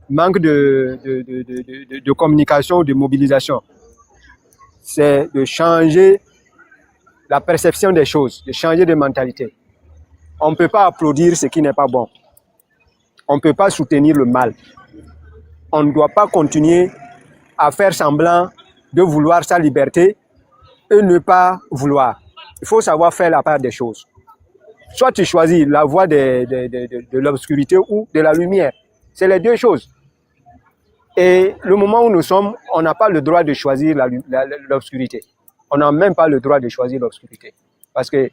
manque de communication, de mobilisation. C'est de changer la perception des choses, de changer de mentalité. On ne peut pas applaudir ce qui n'est pas bon. On ne peut pas soutenir le mal. On ne doit pas continuer à faire semblant de vouloir sa liberté et ne pas vouloir. Il faut savoir faire la part des choses. Soit tu choisis la voie de l'obscurité ou de la lumière. C'est les deux choses. Et le moment où nous sommes, on n'a pas le droit de choisir l'obscurité. On n'a même pas le droit de choisir l'obscurité. Parce que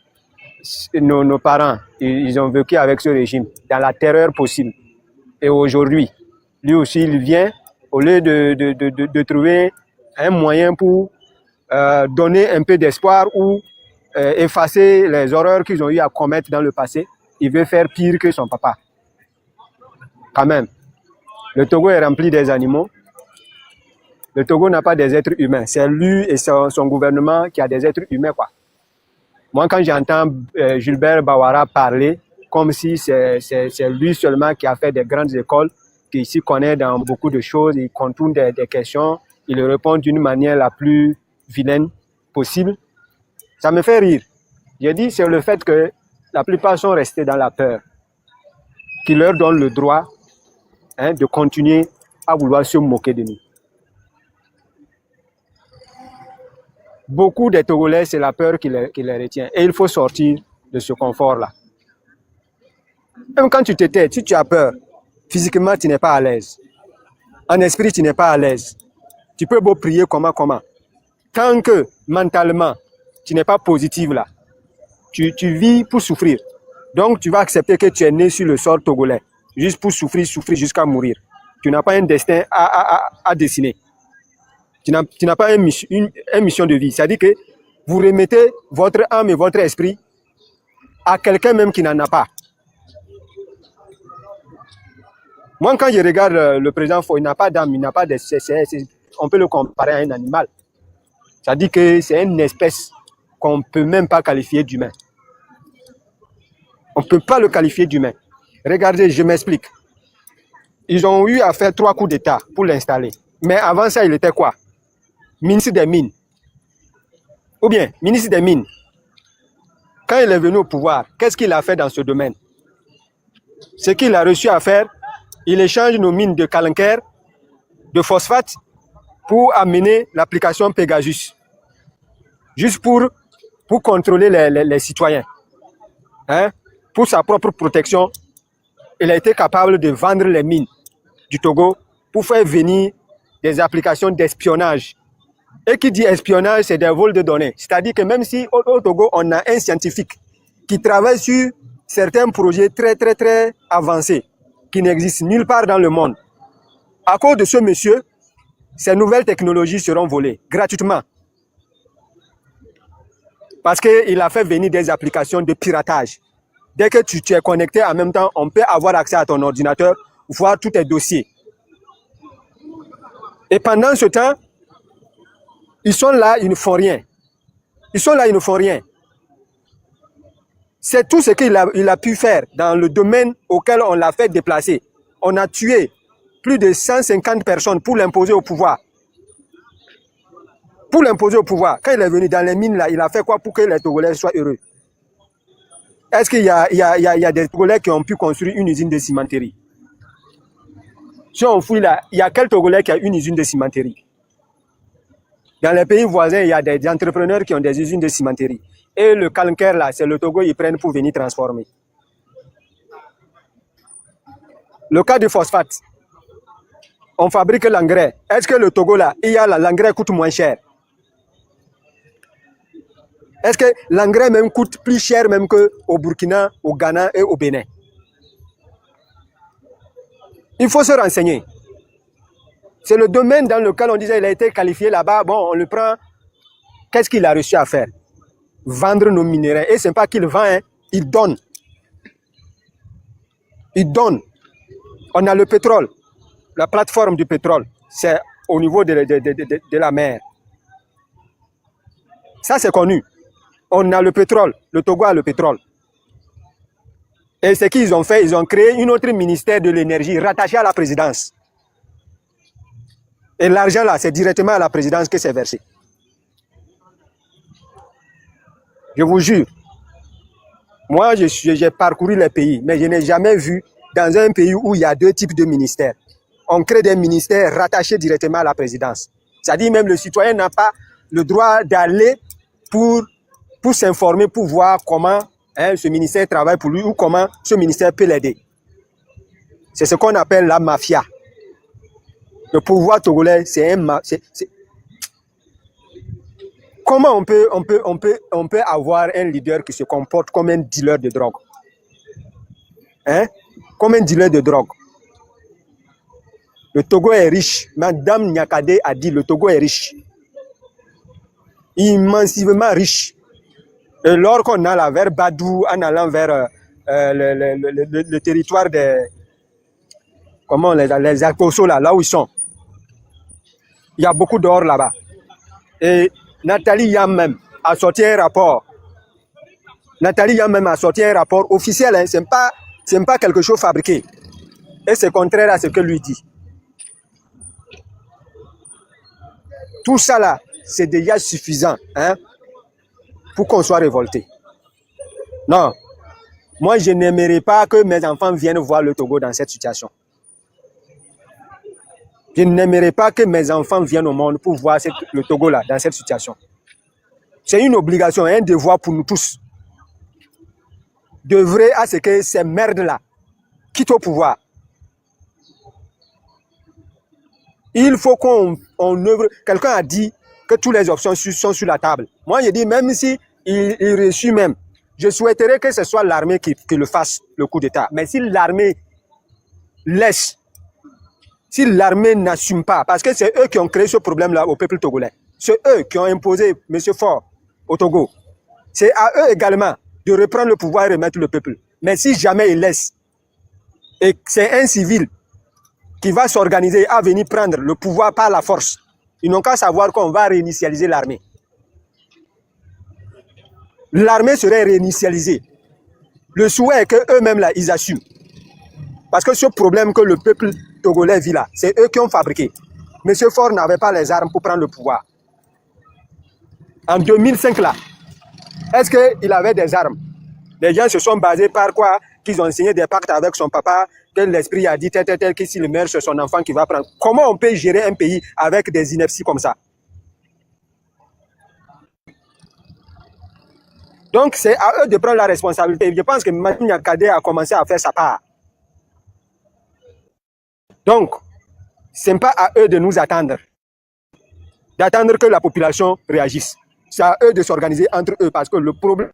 nos parents, ils ont vécu avec ce régime dans la terreur possible. Et aujourd'hui, lui aussi, il vient, au lieu de trouver un moyen pour donner un peu d'espoir ou effacer les horreurs qu'ils ont eu à commettre dans le passé, il veut faire pire que son papa. Quand même. Le Togo est rempli des animaux. Le Togo n'a pas des êtres humains. C'est lui et son gouvernement qui a des êtres humains, quoi. Moi, quand j'entends Gilbert Bawara parler, comme si c'est lui seulement qui a fait des grandes écoles, qui s'y connaît dans beaucoup de choses, il contourne des questions, il répond d'une manière la plus vilaine possible, ça me fait rire. J'ai dit, c'est le fait que la plupart sont restés dans la peur, qui leur donne le droit de continuer à vouloir se moquer de nous. Beaucoup des Togolais, c'est la peur qui les retient. Et il faut sortir de ce confort-là. Même quand tu te tais, si tu as peur, physiquement, tu n'es pas à l'aise. En esprit, tu n'es pas à l'aise. Tu peux beau prier comment. Tant que, mentalement, tu n'es pas positif là, tu vis pour souffrir. Donc, tu vas accepter que tu es né sur le sol togolais, juste pour souffrir jusqu'à mourir. Tu n'as pas un destin à dessiner. Tu n'as pas une mission de vie. C'est-à-dire que vous remettez votre âme et votre esprit à quelqu'un même qui n'en a pas. Moi, quand je regarde le président Faure, il n'a pas d'âme, il n'a pas de... on peut le comparer à un animal. C'est-à-dire que c'est une espèce qu'on ne peut même pas qualifier d'humain. On ne peut pas le qualifier d'humain. Regardez, je m'explique. Ils ont eu à faire 3 coups d'État pour l'installer. Mais avant ça, il était quoi? Ministre des Mines. Ou bien, ministre des Mines. Quand il est venu au pouvoir, qu'est-ce qu'il a fait dans ce domaine? Ce qu'il a reçu à faire, il échange nos mines de calcaire, de phosphate, pour amener l'application Pegasus. Juste pour contrôler les citoyens. Pour sa propre protection, il a été capable de vendre les mines du Togo pour faire venir des applications d'espionnage. Et qui dit espionnage, c'est des vols de données. C'est-à-dire que même si au Togo, on a un scientifique qui travaille sur certains projets très, très, très avancés, qui n'existent nulle part dans le monde, à cause de ce monsieur, ces nouvelles technologies seront volées gratuitement. Parce qu'il a fait venir des applications de piratage. Dès que tu es connecté en même temps, on peut avoir accès à ton ordinateur, voir tous tes dossiers. Et pendant ce temps, ils sont là, ils ne font rien. Ils sont là, ils ne font rien. C'est tout ce qu'il a pu faire dans le domaine auquel on l'a fait déplacer. On a tué plus de 150 personnes pour l'imposer au pouvoir. Pour l'imposer au pouvoir. Quand il est venu dans les mines, là, il a fait quoi pour que les Togolais soient heureux? Est-ce qu'il y a des Togolais qui ont pu construire une usine de cimenterie? Si on fouille là, il y a quel Togolais qui a une usine de cimenterie? Dans les pays voisins, il y a des entrepreneurs qui ont des usines de cimenterie. Et le calcaire là, c'est le Togo, ils prennent pour venir transformer. Le cas du phosphate, on fabrique l'engrais. Est-ce que le Togo là, l'engrais coûte moins cher? Est-ce que l'engrais même coûte plus cher même qu'au Burkina, au Ghana et au Bénin? Il faut se renseigner. C'est le domaine dans lequel on disait qu'il a été qualifié là-bas. Bon, on le prend. Qu'est-ce qu'il a reçu à faire? Vendre nos minéraux. Et ce n'est pas qu'il vend, il donne. Il donne. On a le pétrole. La plateforme du pétrole, c'est au niveau de la mer. Ça, c'est connu. On a le pétrole. Le Togo a le pétrole. Et ce qu'ils ont fait, ils ont créé une autre ministère de l'énergie rattaché à la présidence. Et l'argent là, c'est directement à la présidence que c'est versé. Je vous jure, moi j'ai parcouru les pays, mais je n'ai jamais vu dans un pays où il y a deux types de ministères. On crée des ministères rattachés directement à la présidence. C'est-à-dire même le citoyen n'a pas le droit d'aller pour s'informer, pour voir comment ce ministère travaille pour lui ou comment ce ministère peut l'aider. C'est ce qu'on appelle la mafia. Le pouvoir togolais, c'est un... Comment on peut avoir un leader qui se comporte comme un dealer de drogue? Comme un dealer de drogue. Le Togo est riche. Madame Nyakade a dit le Togo est riche. Immensivement riche. Et lorsqu'on a vers Badou, en allant vers le territoire des... Comment les Akoso, là où ils sont. Il y a beaucoup d'or là-bas. Et Nathalie Yam même a sorti un rapport. Nathalie Yam même a sorti un rapport officiel. Hein, c'est pas quelque chose fabriqué. Et c'est contraire à ce que lui dit. Tout ça là, c'est déjà suffisant pour qu'on soit révolté. Non. Moi, je n'aimerais pas que mes enfants viennent voir le Togo dans cette situation. Je n'aimerais pas que mes enfants viennent au monde pour voir le Togo là, dans cette situation. C'est une obligation, un devoir pour nous tous. D'œuvrer à ce que ces merdes-là quittent au pouvoir. Il faut qu'on œuvre. Quelqu'un a dit que toutes les options sont sur la table. Moi, je dis, même si il reçut même, je souhaiterais que ce soit l'armée qui le fasse, le coup d'État. Mais si l'armée laisse, si l'armée n'assume pas, parce que c'est eux qui ont créé ce problème-là au peuple togolais, c'est eux qui ont imposé M. Faure au Togo. C'est à eux également de reprendre le pouvoir et remettre le peuple. Mais si jamais ils laissent, et c'est un civil qui va s'organiser à venir prendre le pouvoir par la force, ils n'ont qu'à savoir qu'on va réinitialiser l'armée. L'armée serait réinitialisée. Le souhait est qu'eux-mêmes là, ils assument. Parce que ce problème que le peuple togolais vit là, c'est eux qui ont fabriqué. M. Faure n'avait pas les armes pour prendre le pouvoir. En 2005 là, est-ce qu'il avait des armes? Les gens se sont basés par quoi? Qu'ils ont signé des pactes avec son papa, que l'esprit a dit tel que si le meurt, c'est son enfant qui va prendre. Comment on peut gérer un pays avec des inepties comme ça? Donc c'est à eux de prendre la responsabilité. Je pense que Mme Nyakade a commencé à faire sa part. Donc, ce n'est pas à eux de nous attendre, d'attendre que la population réagisse. C'est à eux de s'organiser entre eux parce que le problème...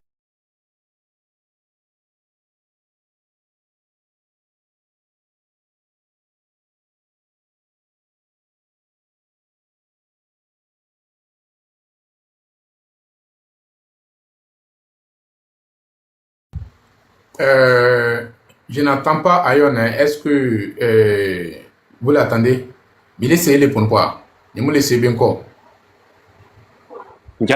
Je n'entends pas Ayon. Est-ce que vous l'attendez? Il essaye les points quoi? Il me laisse bien quoi? Donc,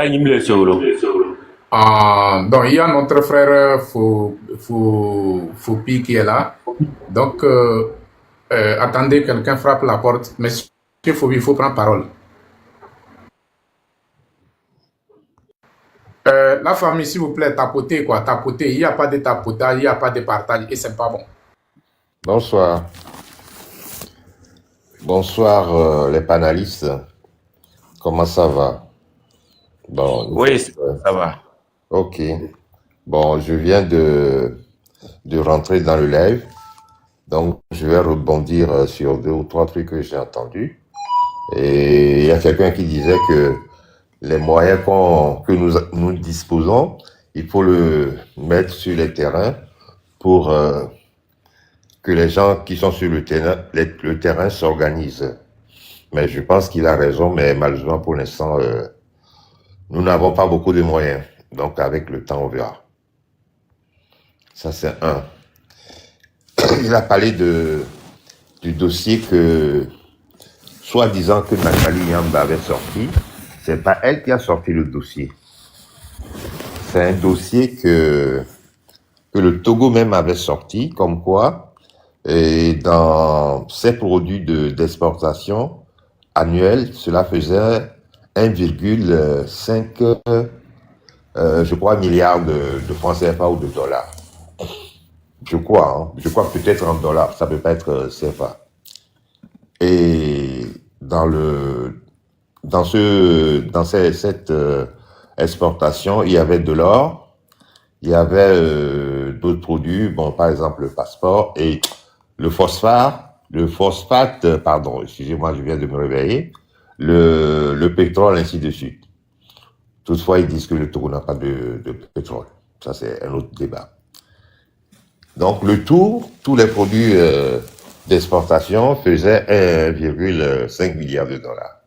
Donc, il y a notre frère Foupi qui est là. Donc, attendez, quelqu'un frappe la porte. Monsieur Foupi, il faut prendre parole. La famille, s'il vous plaît, tapotez quoi, tapotez. Il n'y a pas de tapotage, il n'y a pas de partage et c'est pas bon. Bonsoir. Bonsoir les panélistes. Comment ça va? Bon, oui, ça va. ok. Bon, je viens de rentrer dans le live. Donc, je vais rebondir sur 2 ou 3 trucs que j'ai entendus. Et il y a quelqu'un qui disait que les moyens que nous disposons, il faut le mettre sur les terrains pour que les gens qui sont sur le terrain s'organisent. Mais je pense qu'il a raison, mais malheureusement pour l'instant, nous n'avons pas beaucoup de moyens. Donc avec le temps, on verra. Ça, c'est un. Il a parlé du dossier que, soi-disant que Nathalie Yamba avait sorti. C'est pas elle qui a sorti le dossier. C'est un dossier que le Togo même avait sorti, comme quoi, et dans ses produits d'exportation, annuel, cela faisait 1,5, je crois, milliard de francs CFA ou de dollars. Je crois peut-être en dollars, ça peut pas être CFA. Et cette exportation, il y avait de l'or, il y avait d'autres produits, bon, par exemple le passeport et le phosphate, pardon, excusez-moi, je viens de me réveiller, le pétrole, ainsi de suite. Toutefois, ils disent que le Togo n'a pas de pétrole. Ça, c'est un autre débat. Donc, tous les produits d'exportation faisaient 1,5 milliard de dollars.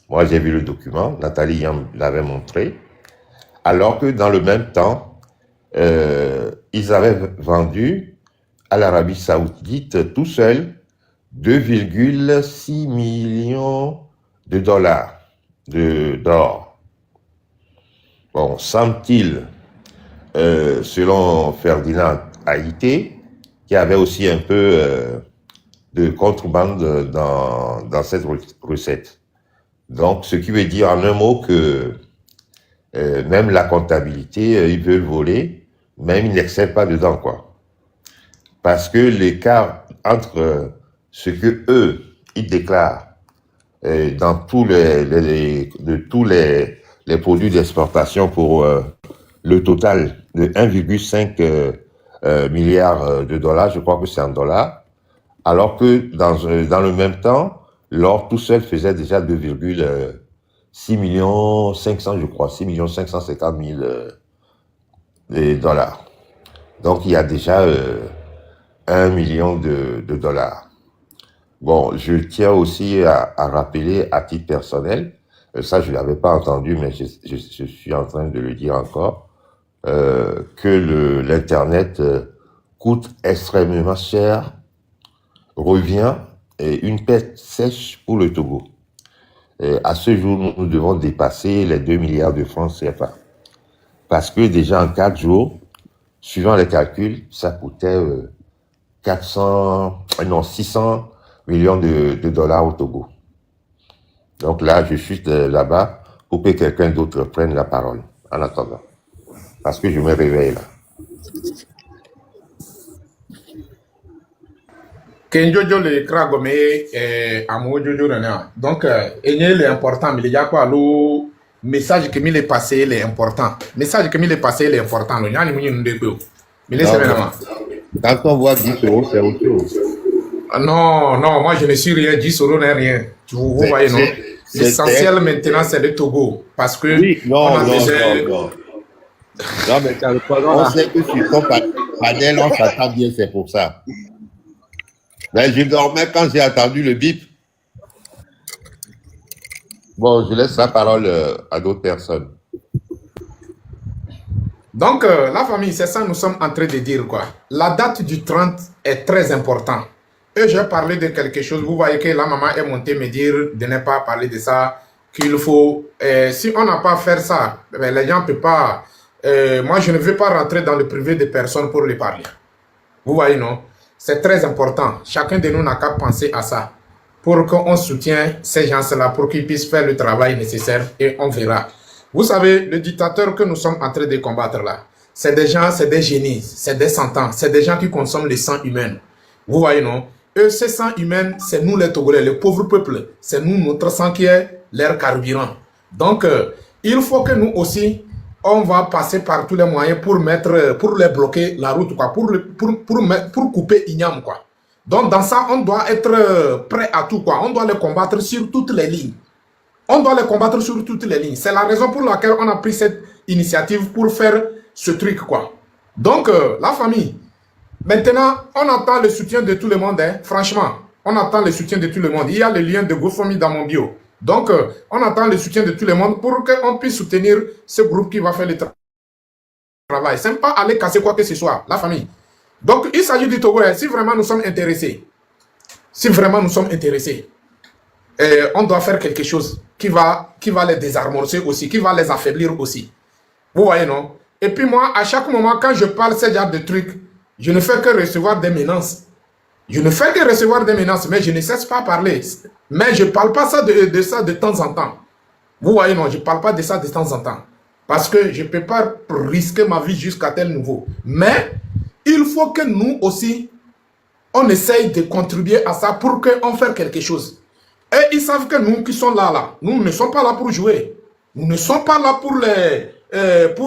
Moi, j'ai vu le document, Nathalie l'avait montré, alors que dans le même temps, ils avaient vendu à l'Arabie Saoudite tout seul 2,6 millions de dollars d'or. Bon, semble-t-il, selon Ferdinand Haïté, qui avait aussi un peu de contrebande dans cette recette. Donc, ce qui veut dire en un mot que même la comptabilité, ils veulent voler, même ils n'excèdent pas dedans, quoi. Parce que l'écart entre ce que eux, ils déclarent dans tous les produits d'exportation pour le total de 1,5 milliard de dollars, je crois que c'est en dollars, alors que dans le même temps, l'or tout seul faisait déjà 2,6 millions 500, je crois, 6 millions 550 000 dollars. Donc il y a déjà 1 million de dollars. Bon, je tiens aussi à rappeler à titre personnel, ça je ne l'avais pas entendu, mais je suis en train de le dire encore, que l'Internet coûte extrêmement cher, revient une perte sèche pour le Togo. À ce jour, nous devons dépasser les 2 milliards de francs CFA. Parce que déjà en 4 jours, suivant les calculs, ça coûtait 600 millions de dollars au Togo. Donc là, je suis là-bas pour que quelqu'un d'autre prenne la parole en attendant. Parce que je me réveille là. Kenjojo le kragome amo jojo rena. Donc enye le important, mais il y a quoi le message que mi le passé le important. Message que mi le passé le important lo nyani munyi ndé ko. Mi le semaine. Quand on voit 10 euros, c'est autre chose. Non, moi je ne suis rien, 10 euros n'est rien. Vous voyez, non? L'essentiel maintenant, c'est le Togo. Parce que oui, non, mais on sait que sur ton panel, on s'attend bien, c'est pour ça. Mais je dormais quand j'ai entendu le bip. Bon, je laisse la parole à d'autres personnes. Donc, la famille, c'est ça nous sommes en train de dire, quoi. La date du 30 est très importante. Et j'ai parlé de quelque chose. Vous voyez que la maman est montée me dire de ne pas parler de ça, qu'il faut... si on n'a pas fait ça, les gens ne peuvent pas... moi, je ne veux pas rentrer dans le privé de personnes pour les parler. Vous voyez, non? C'est très important. Chacun de nous n'a qu'à penser à ça. Pour qu'on soutienne ces gens-là, pour qu'ils puissent faire le travail nécessaire et on verra. Vous savez, le dictateur que nous sommes en train de combattre là, c'est des gens, c'est des génies, c'est des sentants, c'est des gens qui consomment le sang humain. Vous voyez, non? Eux, ces sangs humains, c'est nous les Togolais, le pauvre peuple. C'est nous, notre sang qui est leur carburant. Donc, il faut que nous aussi, on va passer par tous les moyens pour les bloquer la route, quoi, pour couper Ignam, quoi. Donc, dans ça, on doit être prêt à tout, quoi. On doit les combattre sur toutes les lignes. On doit les combattre sur toutes les lignes. C'est la raison pour laquelle on a pris cette initiative pour faire ce truc, quoi. Donc, la famille, maintenant, on attend le soutien de tout le monde, hein. Franchement, on attend le soutien de tout le monde. Il y a le lien de GoFundMe dans mon bio. Donc, on attend le soutien de tout le monde pour qu'on puisse soutenir ce groupe qui va faire le travail. Ce n'est pas aller casser quoi que ce soit, la famille. Donc, il s'agit du Togo. Si vraiment nous sommes intéressés, on doit faire quelque chose qui va les désarmorcer aussi, qui va les affaiblir aussi. Vous voyez, non? Et puis moi, à chaque moment, quand je parle ce genre de trucs, je ne fais que recevoir des menaces. Je ne fais que recevoir des menaces, mais je ne cesse pas parler. Mais je ne parle pas ça de ça de temps en temps. Vous voyez, non, je ne parle pas de ça de temps en temps. Parce que je ne peux pas risquer ma vie jusqu'à tel niveau. Mais il faut que nous aussi, on essaye de contribuer à ça pour qu'on fasse quelque chose. Et ils savent que nous qui sommes là, nous ne sommes pas là pour jouer. Nous ne sommes pas là pour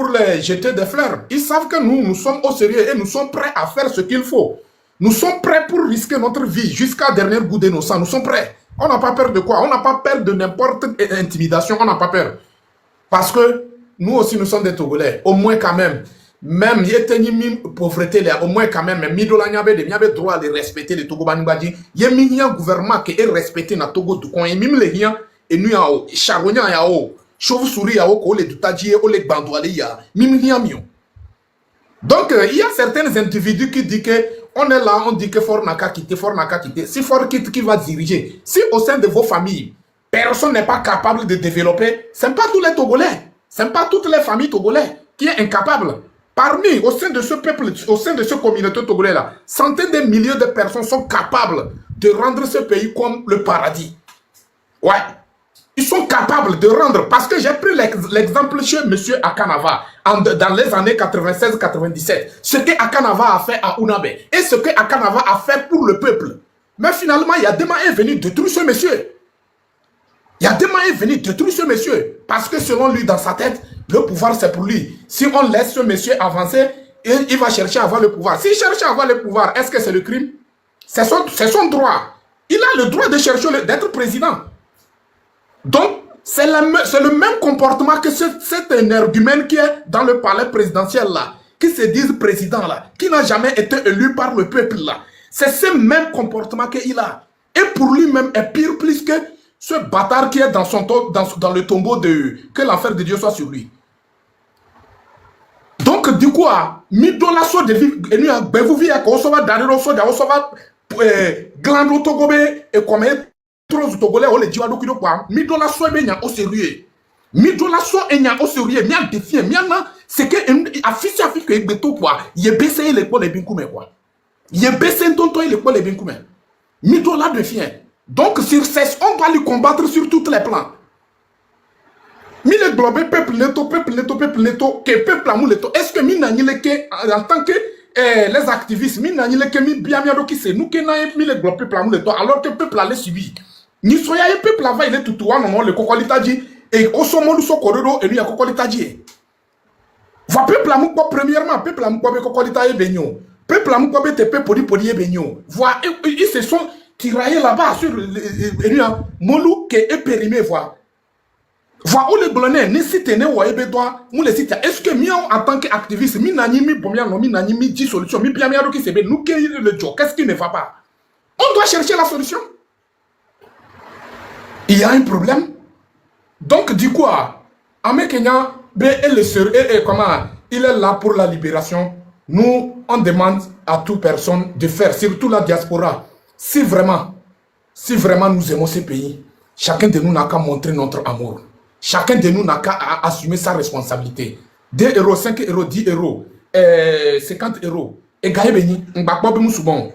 les jeter des fleurs. Ils savent que nous sommes au sérieux et nous sommes prêts à faire ce qu'il faut. Nous sommes prêts pour risquer notre vie jusqu'à dernier goût de nos sangs. Nous sommes prêts. On n'a pas peur de quoi? On n'a pas peur de n'importe quelle intimidation. On n'a pas peur. Parce que nous aussi, nous sommes des Togolais. Au moins quand même. Même, il y a une pauvreté là. Au moins quand même. Mais il y a droit de respecter les Togo Banibadi. Il y a un gouvernement qui est respecté dans Togo. Du coin. Il y a les gens. Et nous, il y a Charonia, il y a chauve-souris, il y a les Doutadji, les Bandouali, il y a mieux. Donc, il y a certains individus qui disent que on est là, on dit que Fort Naka quitter, Fort Naka quitter. Si Fort quitte, qui va diriger? Si au sein de vos familles, personne n'est pas capable de développer, ce n'est pas tous les Togolais, ce n'est pas toutes les familles togolaises qui est incapable. Parmi, au sein de ce peuple, au sein de ce communauté togolais-là, centaines de milliers de personnes sont capables de rendre ce pays comme le paradis. Ouais. Ils sont capables de rendre, parce que j'ai pris l'exemple chez M. Akanava dans les années 96-97, ce que Akanava a fait à Unabe et ce que Akanava a fait pour le peuple. Mais finalement, il y a des moyens venus détruire ce monsieur. Il y a des moyens venus détruire ce monsieur, parce que selon lui, dans sa tête, le pouvoir c'est pour lui. Si on laisse ce monsieur avancer, il va chercher à avoir le pouvoir. S'il cherche à avoir le pouvoir, est-ce que c'est le crime? C'est son droit. Il a le droit de chercher d'être président. Donc, c'est le même comportement que cet énergumène qui est dans le palais présidentiel là, qui se dit président là, qui n'a jamais été élu par le peuple là. C'est ce même comportement qu'il a. Et pour lui-même est pire plus que ce bâtard qui est dans le tombeau que l'enfer de Dieu soit sur lui. Donc, du coup, Midola so de vie, et nous, vous vivez qu'on soit dans so de soit glando togobe et comme trop Togolais on les dit à l'eau quoi. Midola so enya au sérieux. Midola so enya au sérieux. Mia défier, mia na c'est que affiche que beto quoi. Il est baissé les poils les binkume quoi. Il est baissé tonton les poils les binkume. Midola défier. Donc sur cesse, on va lui combattre sur tous les plans. Mille globé peuple neto, que peuple amour leto. Est-ce que minanile que en tant que les activistes, minanile que mi bien bien qui c'est nous qui n'a mille globé peuple amour leto alors que peuple allait subir. Ni soya et peuple va il est tout à non le cocolita dit et au sommet du socorro et lui a cocolita dit. Va peuple amour quoi premièrement peuple amour quoi cocolita et benyo. Peuple amour quoi te peuple podi et benyo. Voit ils se sont tiraillés là-bas sur lui Molou qui est périmé voit. Voir où les blonés, ni si t'es né ou bédois, ou les sites, est-ce que moi en tant qu'activiste, mi nani mi bon non mi nani mi 10 solutions, mi bien qui se nous qui le job, qu'est-ce qui ne va pas? On doit chercher la solution. Il y a un problème. Donc du coup, Amé Kenya, comment il est là pour la libération. Nous, on demande à toute personne de faire, surtout la diaspora, si vraiment nous aimons ce pays, chacun de nous n'a qu'à montrer notre amour. Chacun de nous n'a qu'à assumer sa responsabilité. 2 euros, 5 euros, 10 euros, 50 euros. Et Gaïbeni, on va pas bien souvent.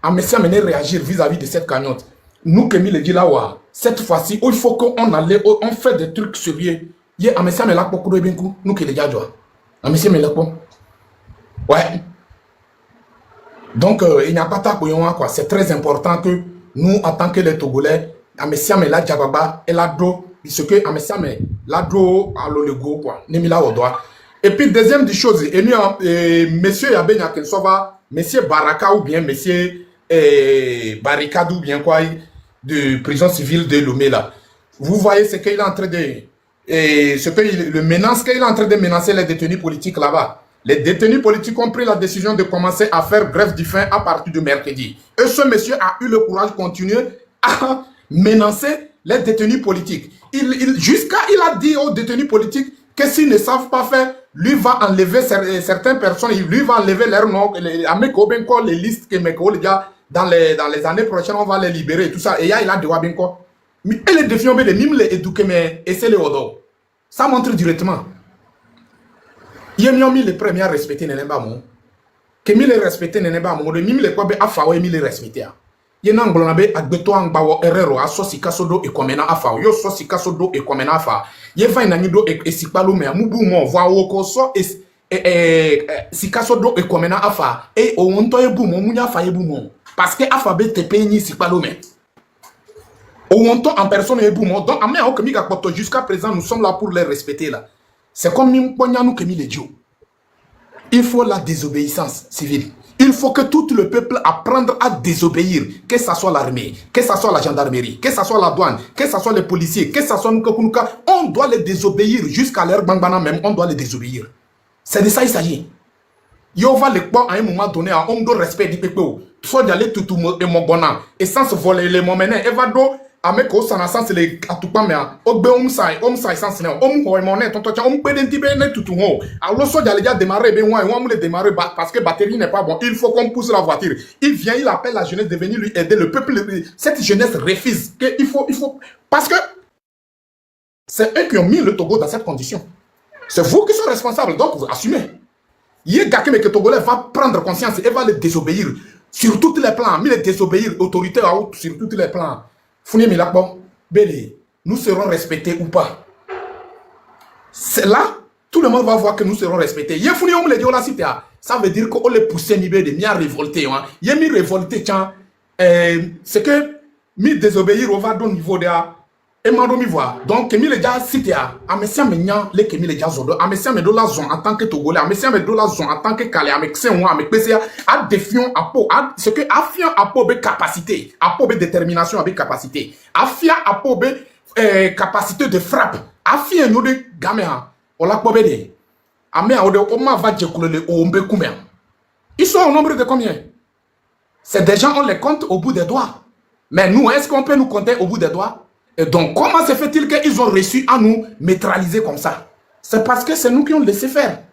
À réagir vis-à-vis de cette cagnotte. Nous qui le dit là, cette fois-ci, il faut qu'on fait des trucs sérieux. Il y a un message là pour courir bien coup. Nous qui les gars, un message là pour. Ouais. Donc, il n'y a pas ta quoi. C'est très important que nous, en tant que les Togolais, un message là, Djababa, et là, ce que Amesia mais l'ado à l'olego quoi nemila odoa et puis deuxième des choses et nous monsieur Yabenya Kensova monsieur Baraka ou bien monsieur Barricade ou bien quoi de prison civile de Lomé là vous voyez ce qu'il est en train de le menace qu'il est en train de menacer les détenus politiques là-bas. Les détenus politiques ont pris la décision de commencer à faire grève du faim à partir de mercredi et ce monsieur a eu le courage de continuer à menacer les détenus politiques. Il a dit aux détenus politiques que s'ils ne savent pas faire, lui va enlever certaines personnes, lui va enlever leur nom, les listes que dans les années prochaines, on va les libérer, tout ça. Et il a dit, mais les défis, on va les éduquer, mais c'est le odo. Ça montre directement. Il y a mis les premiers à respecter les lembamons. Kemi le respecté nene ba mo de mimi le kwa be afa wa mi le respecté. Ye na ngolo na be agbeto angba wo errero aso sika sodo e komena afa yo so sika sodo e komena afa ye va ina nyido e sikpalo me amubu mo vo awo ko so sika sodo e komena afa e o wonto e bu mo munya afa e bu mo parce que afa be te pe ni sikpalo me o wonto en personne e bu mo donc ame o kemi ga poto jusqu'à présent nous sommes là pour les respecter là c'est comme mi mponya nous kemi le dio. Il faut la désobéissance civile. Il faut que tout le peuple apprenne à désobéir, que ce soit l'armée, que ce soit la gendarmerie, que ce soit la douane, que ce soit les policiers, que ce soit Nuka. On doit les désobéir jusqu'à leur bangbana même, on doit les désobéir. C'est de ça il s'agit. Yo va le quoi à un moment donné à homme de respect du peuple. Soit d'aller tout et mon bona. Et sans se voler les moments, et va do avec au sans sens les atupa mais ogbe omsai sans ne om ho mon tonto cha om peden tibe ne tutu ho alors soit d'aller démarrer ben on va le démarrer parce que batterie n'est pas bon, il faut qu'on pousse la voiture. Il vient, il appelle la jeunesse de venir lui aider, le peuple, cette jeunesse refuse que il faut parce que c'est eux qui ont mis le Togo dans cette condition. C'est vous qui êtes responsables, donc vous assumez. Il y a quelqu'un que Togolais va prendre conscience et va le désobéir sur tous les plans, mais le désobéir autorité sur tous les plans. Nous serons respectés ou pas. C'est là, tout le monde va voir que nous serons respectés. Ça veut dire qu'on les pousse mi révolté. Il mi révolté, c'est que mi désobéir au va au niveau de et mi voit. Donc, mi le déjà cité à messia menya les que mi le déjà zodo, à messia me do la zone en tant que Togolais, à messia me do la zone en tant que Calais, avec c'est moi, avec PCA, à défiant à peau, ce que affiant à peau de capacité, à peau de détermination avec capacité, affiant à peau de capacité de frappe, affiant nous de gaméa, on l'a pas bédé. Amé on va djekule au ombe combien? Ils sont au nombre de combien? C'est des gens, on les compte au bout des doigts. Mais nous, est-ce qu'on peut nous compter au bout des doigts? Et donc, comment se fait-il qu'ils ont reçu à nous neutraliser comme ça? C'est parce que c'est nous qui ont laissé faire.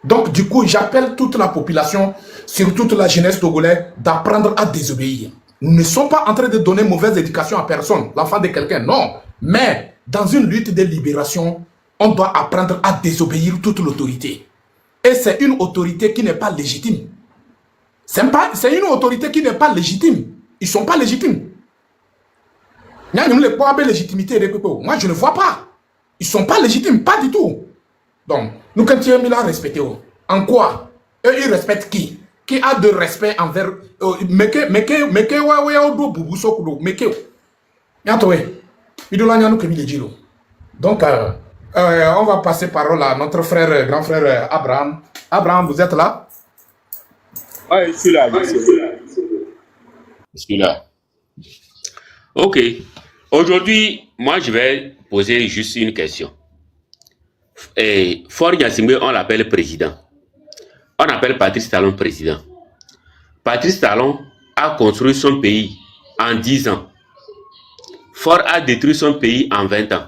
Donc, du coup, j'appelle toute la population, surtout toute la jeunesse togolaise, d'apprendre à désobéir. Nous ne sommes pas en train de donner mauvaise éducation à personne, l'enfant de quelqu'un, non. Mais, dans une lutte de libération, on doit apprendre à désobéir toute l'autorité. Et c'est une autorité qui n'est pas légitime. C'est une autorité qui n'est pas légitime. Ils ne sont pas légitimes. Moi, je ne vois pas. Ils ne sont pas légitimes, pas du tout. Donc, nous, quand tu es mis là, respecter. En quoi? Eux, ils respectent qui? Qui a de respect envers... Donc, on va passer parole à notre frère, grand frère Abraham. Abraham, vous êtes là? Oui, je suis là. Je suis là. Ok. Aujourd'hui, moi, je vais poser juste une question. Et Faure Gnassingbé, on l'appelle président. On appelle Patrice Talon président. Patrice Talon a construit son pays en 10 ans. Faure a détruit son pays en 20 ans.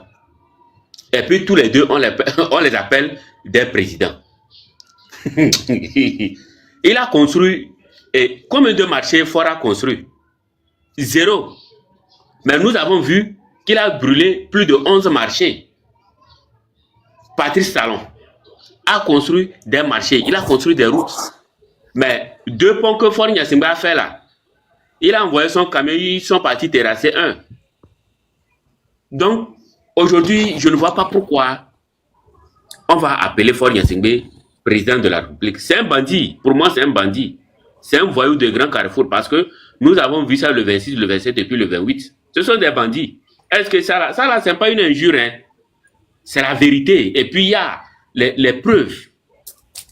Et puis tous les deux, on les appelle des présidents. Il a construit, et combien de marchés Faure a construit? 0. Mais nous avons vu qu'il a brûlé plus de 11 marchés. Patrice Talon a construit des marchés, il a construit des routes. Mais 2 ponts que Faure Gnassingbé a fait là, il a envoyé son camion, ils sont partis terrasser un. Donc, aujourd'hui, je ne vois pas pourquoi on va appeler Faure Gnassingbé président de la République. C'est un bandit. Pour moi, c'est un bandit. C'est un voyou de grand carrefour parce que nous avons vu ça le 26, le 27 et puis le 28. Ce sont des bandits. Est-ce que ça là, c'est pas une injure, hein? C'est la vérité. Et puis, il y a les preuves.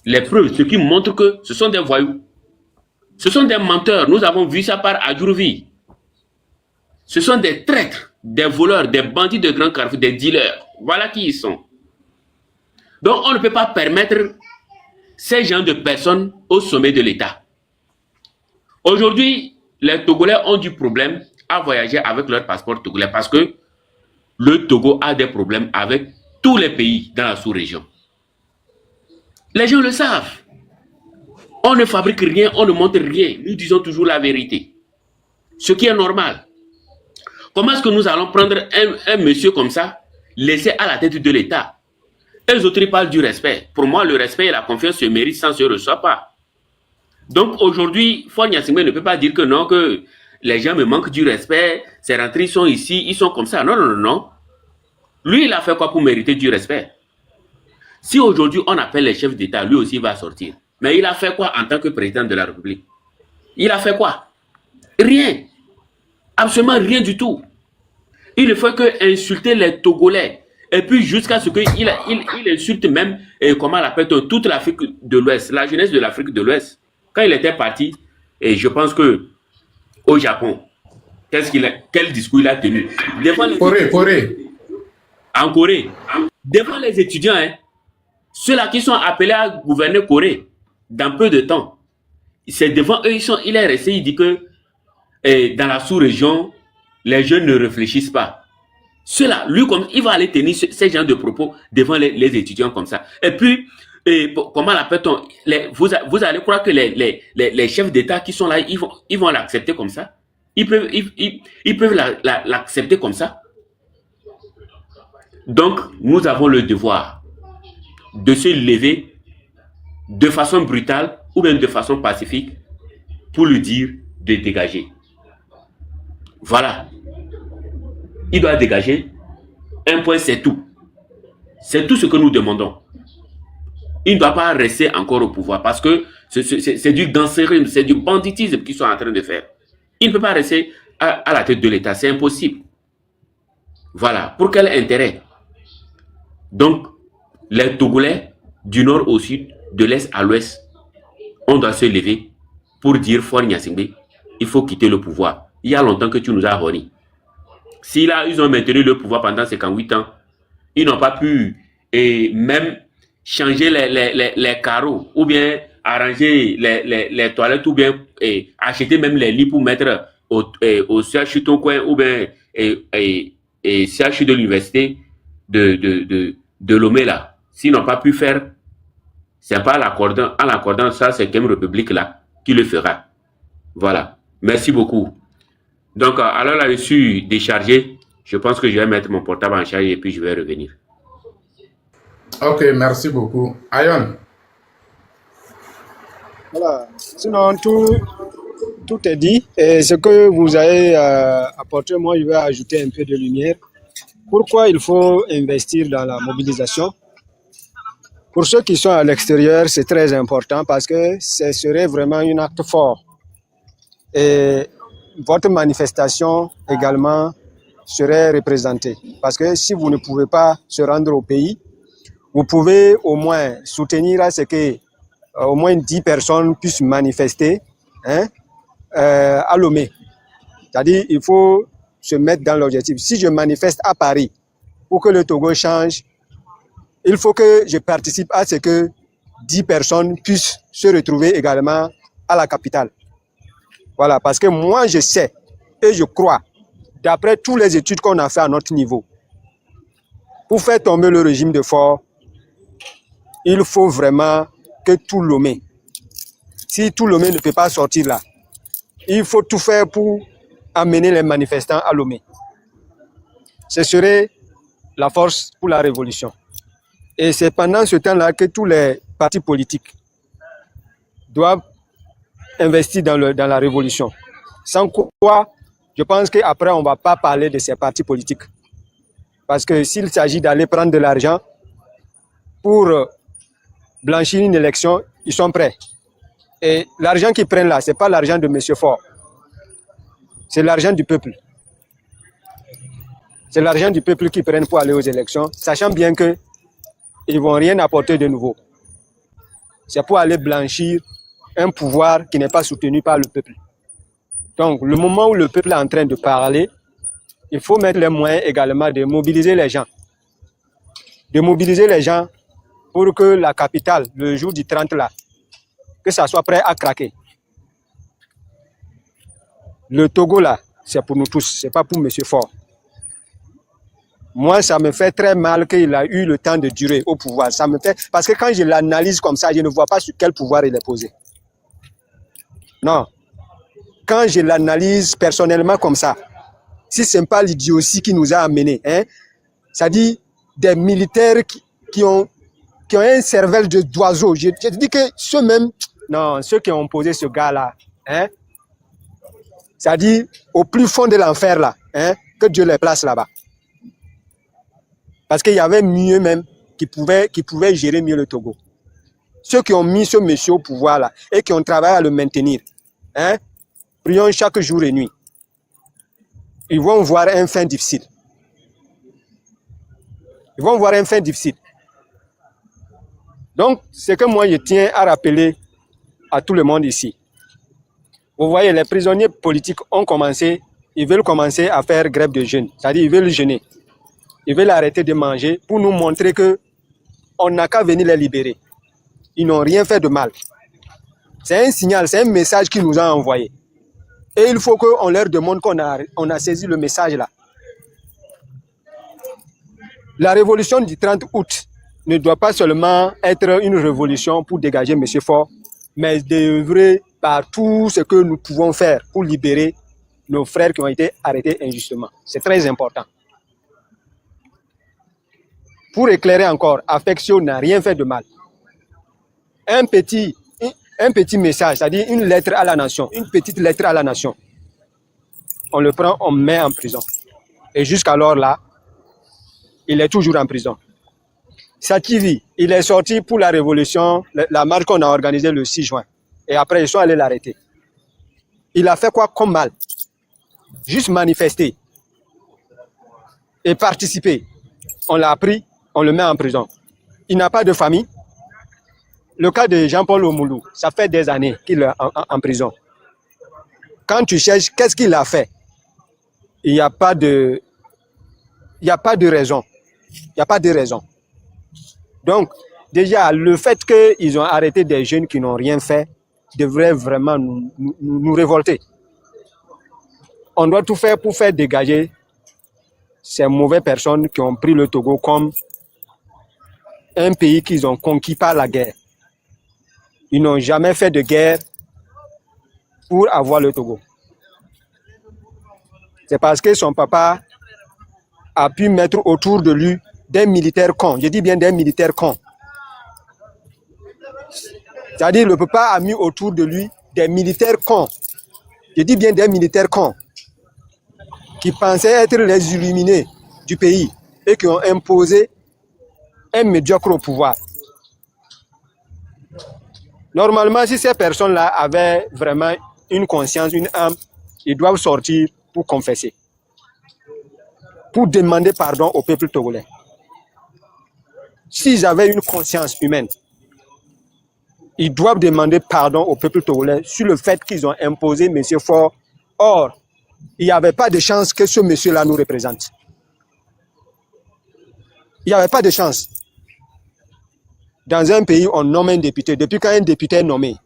Les preuves, ce qui montre que ce sont des voyous. Ce sont des menteurs. Nous avons vu ça par Adjourovi. Ce sont des traîtres, des voleurs, des bandits de grand carrefour, des dealers. Voilà qui ils sont. Donc, on ne peut pas permettre ces gens de personnes au sommet de l'État. Aujourd'hui, les Togolais ont du problème à voyager avec leur passeport togolais parce que le Togo a des problèmes avec tous les pays dans la sous-région. Les gens le savent. On ne fabrique rien, on ne montre rien. Nous disons toujours la vérité. Ce qui est normal. Comment est-ce que nous allons prendre un monsieur comme ça, laisser à la tête de l'État? Et les autres parlent du respect. Pour moi, le respect et la confiance se méritent sans se reçoit pas. Donc aujourd'hui, Faure Gnassingbé ne peut pas dire que non, que les gens me manquent du respect, ces rentrées sont ici, ils sont comme ça. Non, non, non, non. Lui, il a fait quoi pour mériter du respect? Si aujourd'hui on appelle les chefs d'État, lui aussi va sortir. Mais il a fait quoi en tant que président de la République? Il a fait quoi? Rien. Absolument rien du tout. Il ne fait que insulter les Togolais. Et puis jusqu'à ce qu'il il insulte même, comment l'appelle-t-on, toute l'Afrique de l'Ouest, la jeunesse de l'Afrique de l'Ouest. Quand il était parti, et je pense que au Japon, quel discours il a tenu devant les en Corée, devant les étudiants, hein, ceux-là qui sont appelés à gouverner Corée dans peu de temps. C'est devant eux, il est resté, il dit que dans la sous-région, les jeunes ne réfléchissent pas. Cela, lui, comme il va aller tenir ces genres de propos devant les étudiants comme ça. Et puis, comment l'appelle-t-on? Vous allez croire que les chefs d'État qui sont là, ils vont l'accepter comme ça? Ils peuvent l'accepter comme ça? Donc, nous avons le devoir de se lever de façon brutale ou même de façon pacifique pour lui dire de dégager. Voilà. Il doit dégager. Un point, c'est tout. C'est tout ce que nous demandons. Il ne doit pas rester encore au pouvoir parce que c'est du danserisme, c'est du banditisme qu'ils sont en train de faire. Il ne peut pas rester à la tête de l'État. C'est impossible. Voilà. Pour quel intérêt? Donc, les Togolais, du nord au sud, de l'est à l'ouest, on doit se lever pour dire Faure Gnassingbé, il faut quitter le pouvoir. Il y a longtemps que tu nous as honnis. Si là, ils ont maintenu le pouvoir pendant 58 ans, ils n'ont pas pu même changer les carreaux, ou bien arranger les toilettes, ou bien acheter même les lits pour mettre au CHU Toncoin, ou bien CHU de l'université de Lomé là. S'ils n'ont pas pu faire, c'est pas en l'accordant ça, c'est Cinquième République là qui le fera. Voilà. Merci beaucoup. Donc, alors là-dessus, déchargé, je pense que je vais mettre mon portable en charge et puis je vais revenir. Ok, merci beaucoup. Ayon. Voilà. Sinon, tout est dit. Et ce que vous avez apporté, moi, je vais ajouter un peu de lumière. Pourquoi il faut investir dans la mobilisation? Pour ceux qui sont à l'extérieur, c'est très important parce que ce serait vraiment un acte fort. Et votre manifestation également serait représentée. Parce que si vous ne pouvez pas se rendre au pays, vous pouvez au moins soutenir à ce que au moins 10 personnes puissent manifester à Lomé. C'est-à-dire il faut se mettre dans l'objectif. Si je manifeste à Paris pour que le Togo change, il faut que je participe à ce que 10 personnes puissent se retrouver également à la capitale. Voilà, parce que moi je sais et je crois, d'après toutes les études qu'on a fait à notre niveau, pour faire tomber le régime de Faure, il faut vraiment que tout Lomé, si tout Lomé ne peut pas sortir là, il faut tout faire pour amener les manifestants à Lomé. Ce serait la force pour la révolution. Et c'est pendant ce temps-là que tous les partis politiques doivent investir dans la révolution. Sans quoi, je pense qu'après, on ne va pas parler de ces partis politiques. Parce que s'il s'agit d'aller prendre de l'argent pour blanchir une élection, ils sont prêts. Et l'argent qu'ils prennent là, ce n'est pas l'argent de M. Faure. C'est l'argent du peuple. C'est l'argent du peuple qu'ils prennent pour aller aux élections, sachant bien qu'ils ne vont rien apporter de nouveau. C'est pour aller blanchir un pouvoir qui n'est pas soutenu par le peuple. Donc, le moment où le peuple est en train de parler, il faut mettre les moyens également de mobiliser les gens. De mobiliser les gens pour que la capitale, le jour du 30 là, que ça soit prêt à craquer. Le Togo là, c'est pour nous tous, c'est pas pour M. Faure. Moi, ça me fait très mal qu'il a eu le temps de durer au pouvoir. Ça me fait... Parce que quand je l'analyse comme ça, je ne vois pas sur quel pouvoir il est posé. Non. Quand je l'analyse personnellement comme ça, si ce n'est pas l'idiotie qui nous a amenés, ça dit des militaires qui ont un cervelle d'oiseau. Je dis que ceux-mêmes, Non, ceux qui ont posé ce gars-là, hein, c'est-à-dire au plus fond de l'enfer, là, hein, que Dieu les place là-bas. Parce qu'il y avait mieux même qui pouvaient gérer mieux le Togo. Ceux qui ont mis ce monsieur au pouvoir là et qui ont travaillé à le maintenir, hein, prions chaque jour et nuit. Ils vont voir un fin difficile. Ils vont voir un fin difficile. Donc, ce que moi je tiens à rappeler à tout le monde ici. Vous voyez, les prisonniers politiques ont commencé, ils veulent commencer à faire grève de jeûne. C'est-à-dire, ils veulent jeûner. Ils veulent arrêter de manger pour nous montrer que on n'a qu'à venir les libérer. Ils n'ont rien fait de mal. C'est un signal, c'est un message qu'ils nous ont envoyé. Et il faut qu'on leur demande qu'on a saisi le message là. La révolution du 30 août ne doit pas seulement être une révolution pour dégager M. Faure, mais d'œuvrer par tout ce que nous pouvons faire pour libérer nos frères qui ont été arrêtés injustement. C'est très important. Pour éclairer encore, Affection n'a rien fait de mal. Un petit message, c'est-à-dire une lettre à la nation, une petite lettre à la nation. On le prend, on met en prison. Et jusqu'alors là, il est toujours en prison. Sativi, il est sorti pour la révolution, la marche qu'on a organisée le 6 juin. Et après, ils sont allés l'arrêter. Il a fait quoi comme mal? Juste manifester et participer. On l'a pris, on le met en prison. Il n'a pas de famille. Le cas de Jean-Paul Omoulou, ça fait des années qu'il est en prison. Quand tu cherches, qu'est-ce qu'il a fait? Il n'y a pas de raison. Il n'y a pas de raison. Donc, déjà, le fait qu'ils ont arrêté des jeunes qui n'ont rien fait devrait vraiment nous révolter. On doit tout faire pour faire dégager ces mauvaises personnes qui ont pris le Togo comme un pays qu'ils ont conquis par la guerre. Ils n'ont jamais fait de guerre pour avoir le Togo. C'est parce que son papa a pu mettre autour de lui des militaires cons. Je dis bien des militaires cons. C'est-à-dire le papa a mis autour de lui des militaires cons. Je dis bien des militaires cons qui pensaient être les illuminés du pays et qui ont imposé un médiocre au pouvoir. Normalement, si ces personnes-là avaient vraiment une conscience, une âme, ils doivent sortir pour confesser, pour demander pardon au peuple togolais. S'ils avaient une conscience humaine, ils doivent demander pardon au peuple togolais sur le fait qu'ils ont imposé M. Faure. Or, il n'y avait pas de chance que ce monsieur-là nous représente. Il n'y avait pas de chance. Dans un pays, on nomme un député. Depuis quand un député est nommé,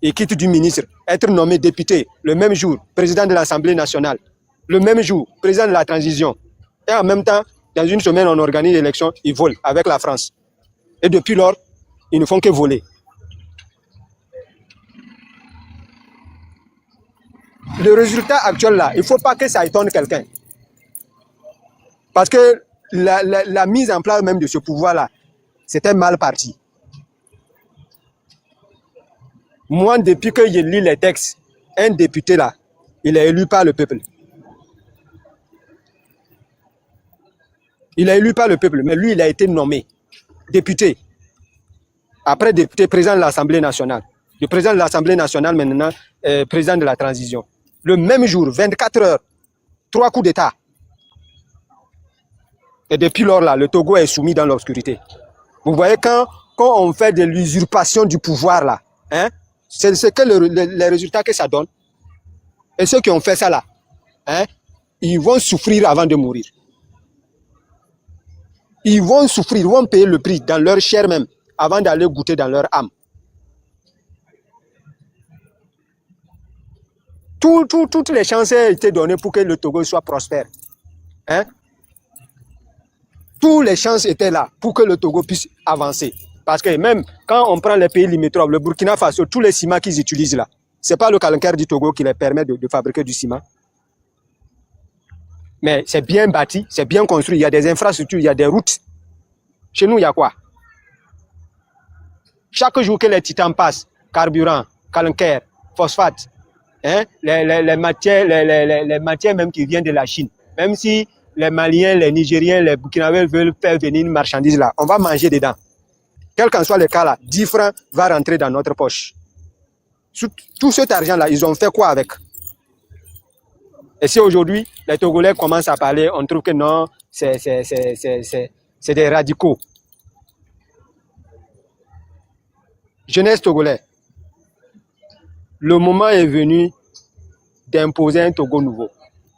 il quitte du ministre, être nommé député, le même jour, président de l'Assemblée nationale, le même jour, président de la transition. Et en même temps, dans une semaine, on organise l'élection, ils volent avec la France. Et depuis lors, ils ne font que voler. Le résultat actuel là, il ne faut pas que ça étonne quelqu'un. Parce que la mise en place même de ce pouvoir-là, c'était mal parti. Moi, depuis que je lis les textes, un député là, il est élu par le peuple. Il est élu par le peuple, mais lui, il a été nommé député. Après député, président de l'Assemblée nationale. Le président de l'Assemblée nationale, maintenant, président de la transition. Le même jour, 24 heures, 3 coups d'État. Et depuis lors, là, le Togo est soumis dans l'obscurité. Vous voyez, quand on fait de l'usurpation du pouvoir, là, hein, c'est ce que les résultats que ça donne. Et ceux qui ont fait ça, là, hein, ils vont souffrir avant de mourir. Ils vont souffrir, ils vont payer le prix dans leur chair même, avant d'aller goûter dans leur âme. Toutes les chances ont été données pour que le Togo soit prospère. Hein? Toutes les chances étaient là pour que le Togo puisse avancer. Parce que même quand on prend les pays limitrophes, le Burkina Faso, tous les ciments qu'ils utilisent là, ce n'est pas le calcaire du Togo qui les permet de fabriquer du ciment. Mais c'est bien bâti, c'est bien construit, il y a des infrastructures, il y a des routes. Chez nous, il y a quoi? Chaque jour que les titans passent, carburant, calcaire, phosphate, hein, les matières même qui viennent de la Chine. Même si les Maliens, les Nigériens, les Burkinabés veulent faire venir une marchandise là, on va manger dedans. Quel qu'en soit le cas là, 10 francs va rentrer dans notre poche. Tout cet argent-là, ils ont fait quoi avec? Et si aujourd'hui, les Togolais commencent à parler, on trouve que non, c'est des radicaux. Jeunesse togolais, le moment est venu d'imposer un Togo nouveau.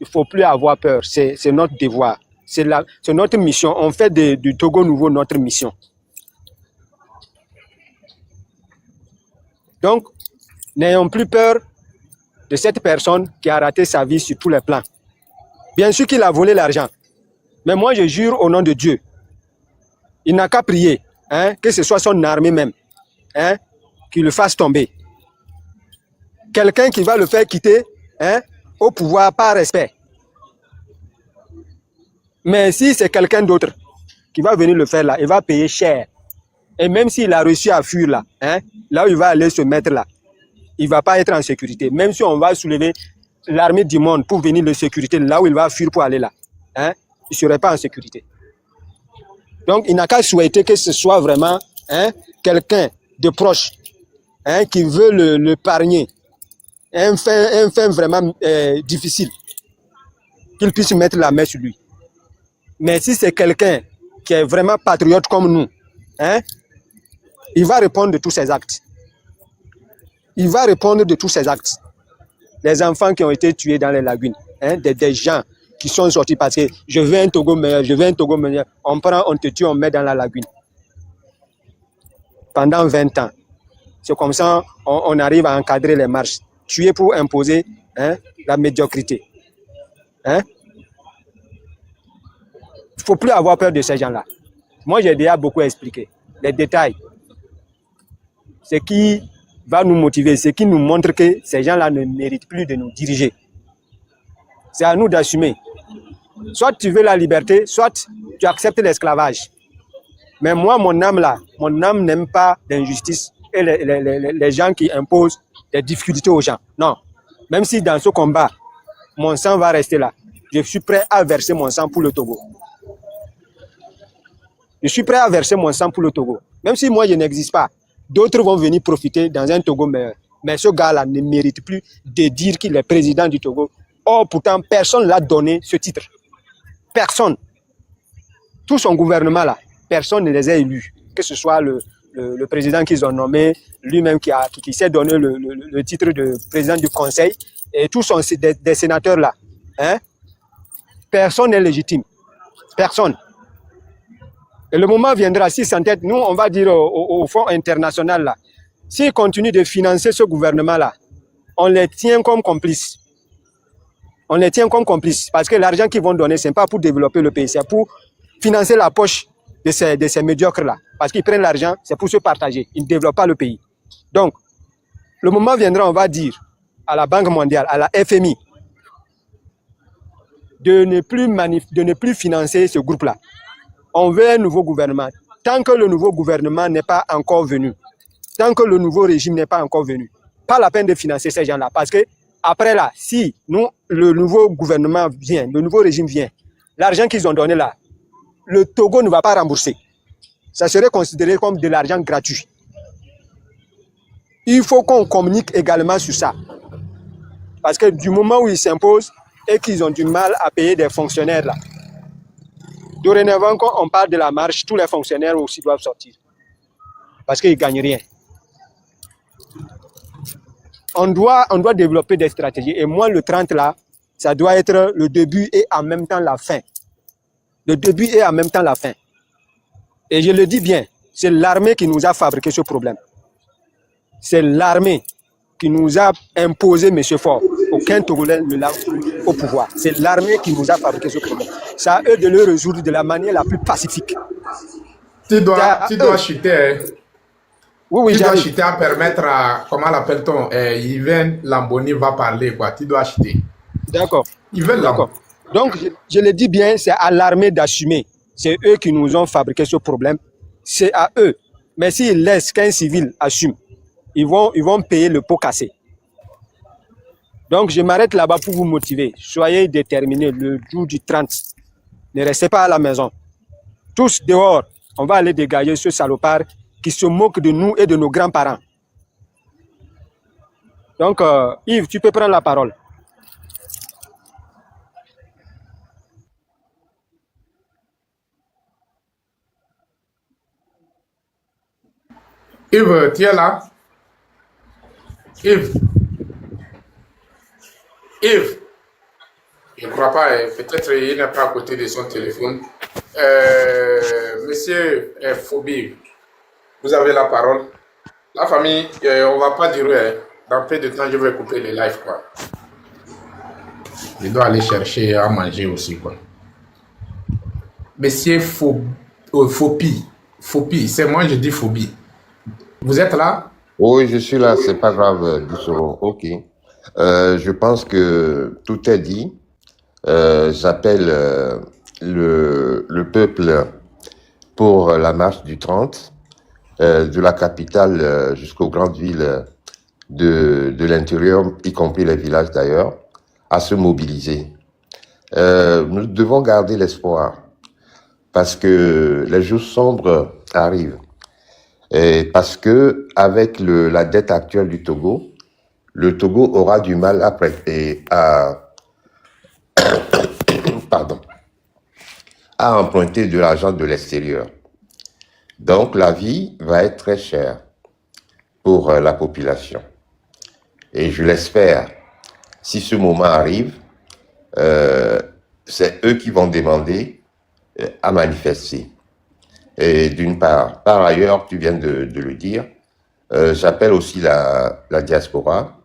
Il ne faut plus avoir peur, c'est notre devoir, c'est notre mission. On fait du Togo nouveau notre mission. Donc, n'ayons plus peur de cette personne qui a raté sa vie sur tous les plans. Bien sûr qu'il a volé l'argent, mais moi je jure au nom de Dieu, il n'a qu'à prier, hein, que ce soit son armée même, hein, qui le fasse tomber. Quelqu'un qui va le faire quitter, hein, au pouvoir par respect. Mais si c'est quelqu'un d'autre qui va venir le faire là, il va payer cher. Et même s'il a réussi à fuir là, hein, là où il va aller se mettre là, il ne va pas être en sécurité. Même si on va soulever l'armée du monde pour venir le sécurité, là où il va fuir pour aller là, hein, il ne serait pas en sécurité. Donc, il n'a qu'à souhaiter que ce soit vraiment, hein, quelqu'un de proche, hein, qui veut l'épargner, un fait vraiment difficile, qu'il puisse mettre la main sur lui. Mais si c'est quelqu'un qui est vraiment patriote comme nous, hein, il va répondre de tous ses actes. Il va répondre de tous ses actes. Les enfants qui ont été tués dans les lagunes, hein, des gens qui sont sortis parce que je veux un Togo meilleur, je veux un Togo meilleur. On prend, on te tue, on met dans la lagune. Pendant 20 ans. C'est comme ça on arrive à encadrer les marches. Tuer pour imposer, hein, la médiocrité. Hein? Il ne faut plus avoir peur de ces gens-là. Moi, j'ai déjà beaucoup expliqué. Les détails. Ce qui va nous motiver, ce qui nous montre que ces gens-là ne méritent plus de nous diriger. C'est à nous d'assumer. Soit tu veux la liberté, soit tu acceptes l'esclavage. Mais moi, mon âme là, mon âme n'aime pas l'injustice et les gens qui imposent des difficultés aux gens. Non. Même si dans ce combat, mon sang va rester là, je suis prêt à verser mon sang pour le Togo. Je suis prêt à verser mon sang pour le Togo. Même si moi, je n'existe pas, d'autres vont venir profiter dans un Togo meilleur. Mais ce gars-là ne mérite plus de dire qu'il est président du Togo. Or, pourtant, personne ne l'a donné ce titre. Personne. Tout son gouvernement là, personne ne les a élus. Que ce soit le président qu'ils ont nommé, lui-même qui s'est donné le titre de président du conseil, et tous des sénateurs là. Hein? Personne n'est légitime. Personne. Et le moment viendra, s'ils s'entêtent, nous, on va dire au Fonds international là, s'ils continuent de financer ce gouvernement là, on les tient comme complices. On les tient comme complices parce que l'argent qu'ils vont donner, ce n'est pas pour développer le pays, c'est pour financer la poche de ces médiocres-là. Parce qu'ils prennent l'argent, c'est pour se partager. Ils ne développent pas le pays. Donc, le moment viendra, on va dire à la Banque mondiale, à la FMI, de ne plus financer ce groupe-là. On veut un nouveau gouvernement. Tant que le nouveau gouvernement n'est pas encore venu, tant que le nouveau régime n'est pas encore venu, pas la peine de financer ces gens-là. Parce que après là, si le nouveau gouvernement vient, le nouveau régime vient, l'argent qu'ils ont donné là, le Togo ne va pas rembourser. Ça serait considéré comme de l'argent gratuit. Il faut qu'on communique également sur ça. Parce que du moment où ils s'imposent et qu'ils ont du mal à payer des fonctionnaires là, dorénavant, quand on parle de la marche, tous les fonctionnaires aussi doivent sortir. Parce qu'ils ne gagnent rien. On doit développer des stratégies. Et moi, le 30 là, ça doit être le début et en même temps la fin. Le début et en même temps la fin. Et je le dis bien, c'est l'armée qui nous a fabriqué ce problème. C'est l'armée qui nous a imposé M. Faure. Aucun Togolais ne l'a au pouvoir. C'est l'armée qui nous a fabriqué ce problème. C'est à eux de le résoudre de la manière la plus pacifique. Tu dois chuter. Oui, tu dois chuter à permettre à, comment l'appelle-t-on, Yven Lamboni va parler, quoi. Tu dois chuter. D'accord. Yven Lamboni. Donc, je le dis bien, c'est à l'armée d'assumer. C'est eux qui nous ont fabriqué ce problème. C'est à eux. Mais s'ils laissent qu'un civil assume, ils vont payer le pot cassé. Donc, je m'arrête là-bas pour vous motiver. Soyez déterminés le jour du 30. Ne restez pas à la maison. Tous dehors, on va aller dégager ce salopard qui se moque de nous et de nos grands-parents. Donc, Yves, tu peux prendre la parole. Yves, tu es là? Yves? Yves? Je ne crois pas, peut-être il n'est pas à côté de son téléphone. Monsieur Phobie, vous avez la parole. La famille, on ne va pas durer. Dans peu de temps, je vais couper les lives, quoi. Je dois aller chercher à manger aussi, quoi. Monsieur Phobie, c'est moi, je dis Phobie. Vous êtes là? Oui, je suis là, c'est pas grave, Doucero. Ok. Je pense que tout est dit. J'appelle le peuple pour la marche du 30, de la capitale jusqu'aux grandes villes de l'intérieur, y compris les villages d'ailleurs, à se mobiliser. Nous devons garder l'espoir parce que les jours sombres arrivent. Et parce que avec la dette actuelle du Togo, le Togo aura du mal à emprunter de l'argent de l'extérieur. Donc la vie va être très chère pour la population. Et je l'espère, si ce moment arrive, c'est eux qui vont demander à manifester. Et d'une part, par ailleurs, tu viens de le dire, j'appelle aussi la diaspora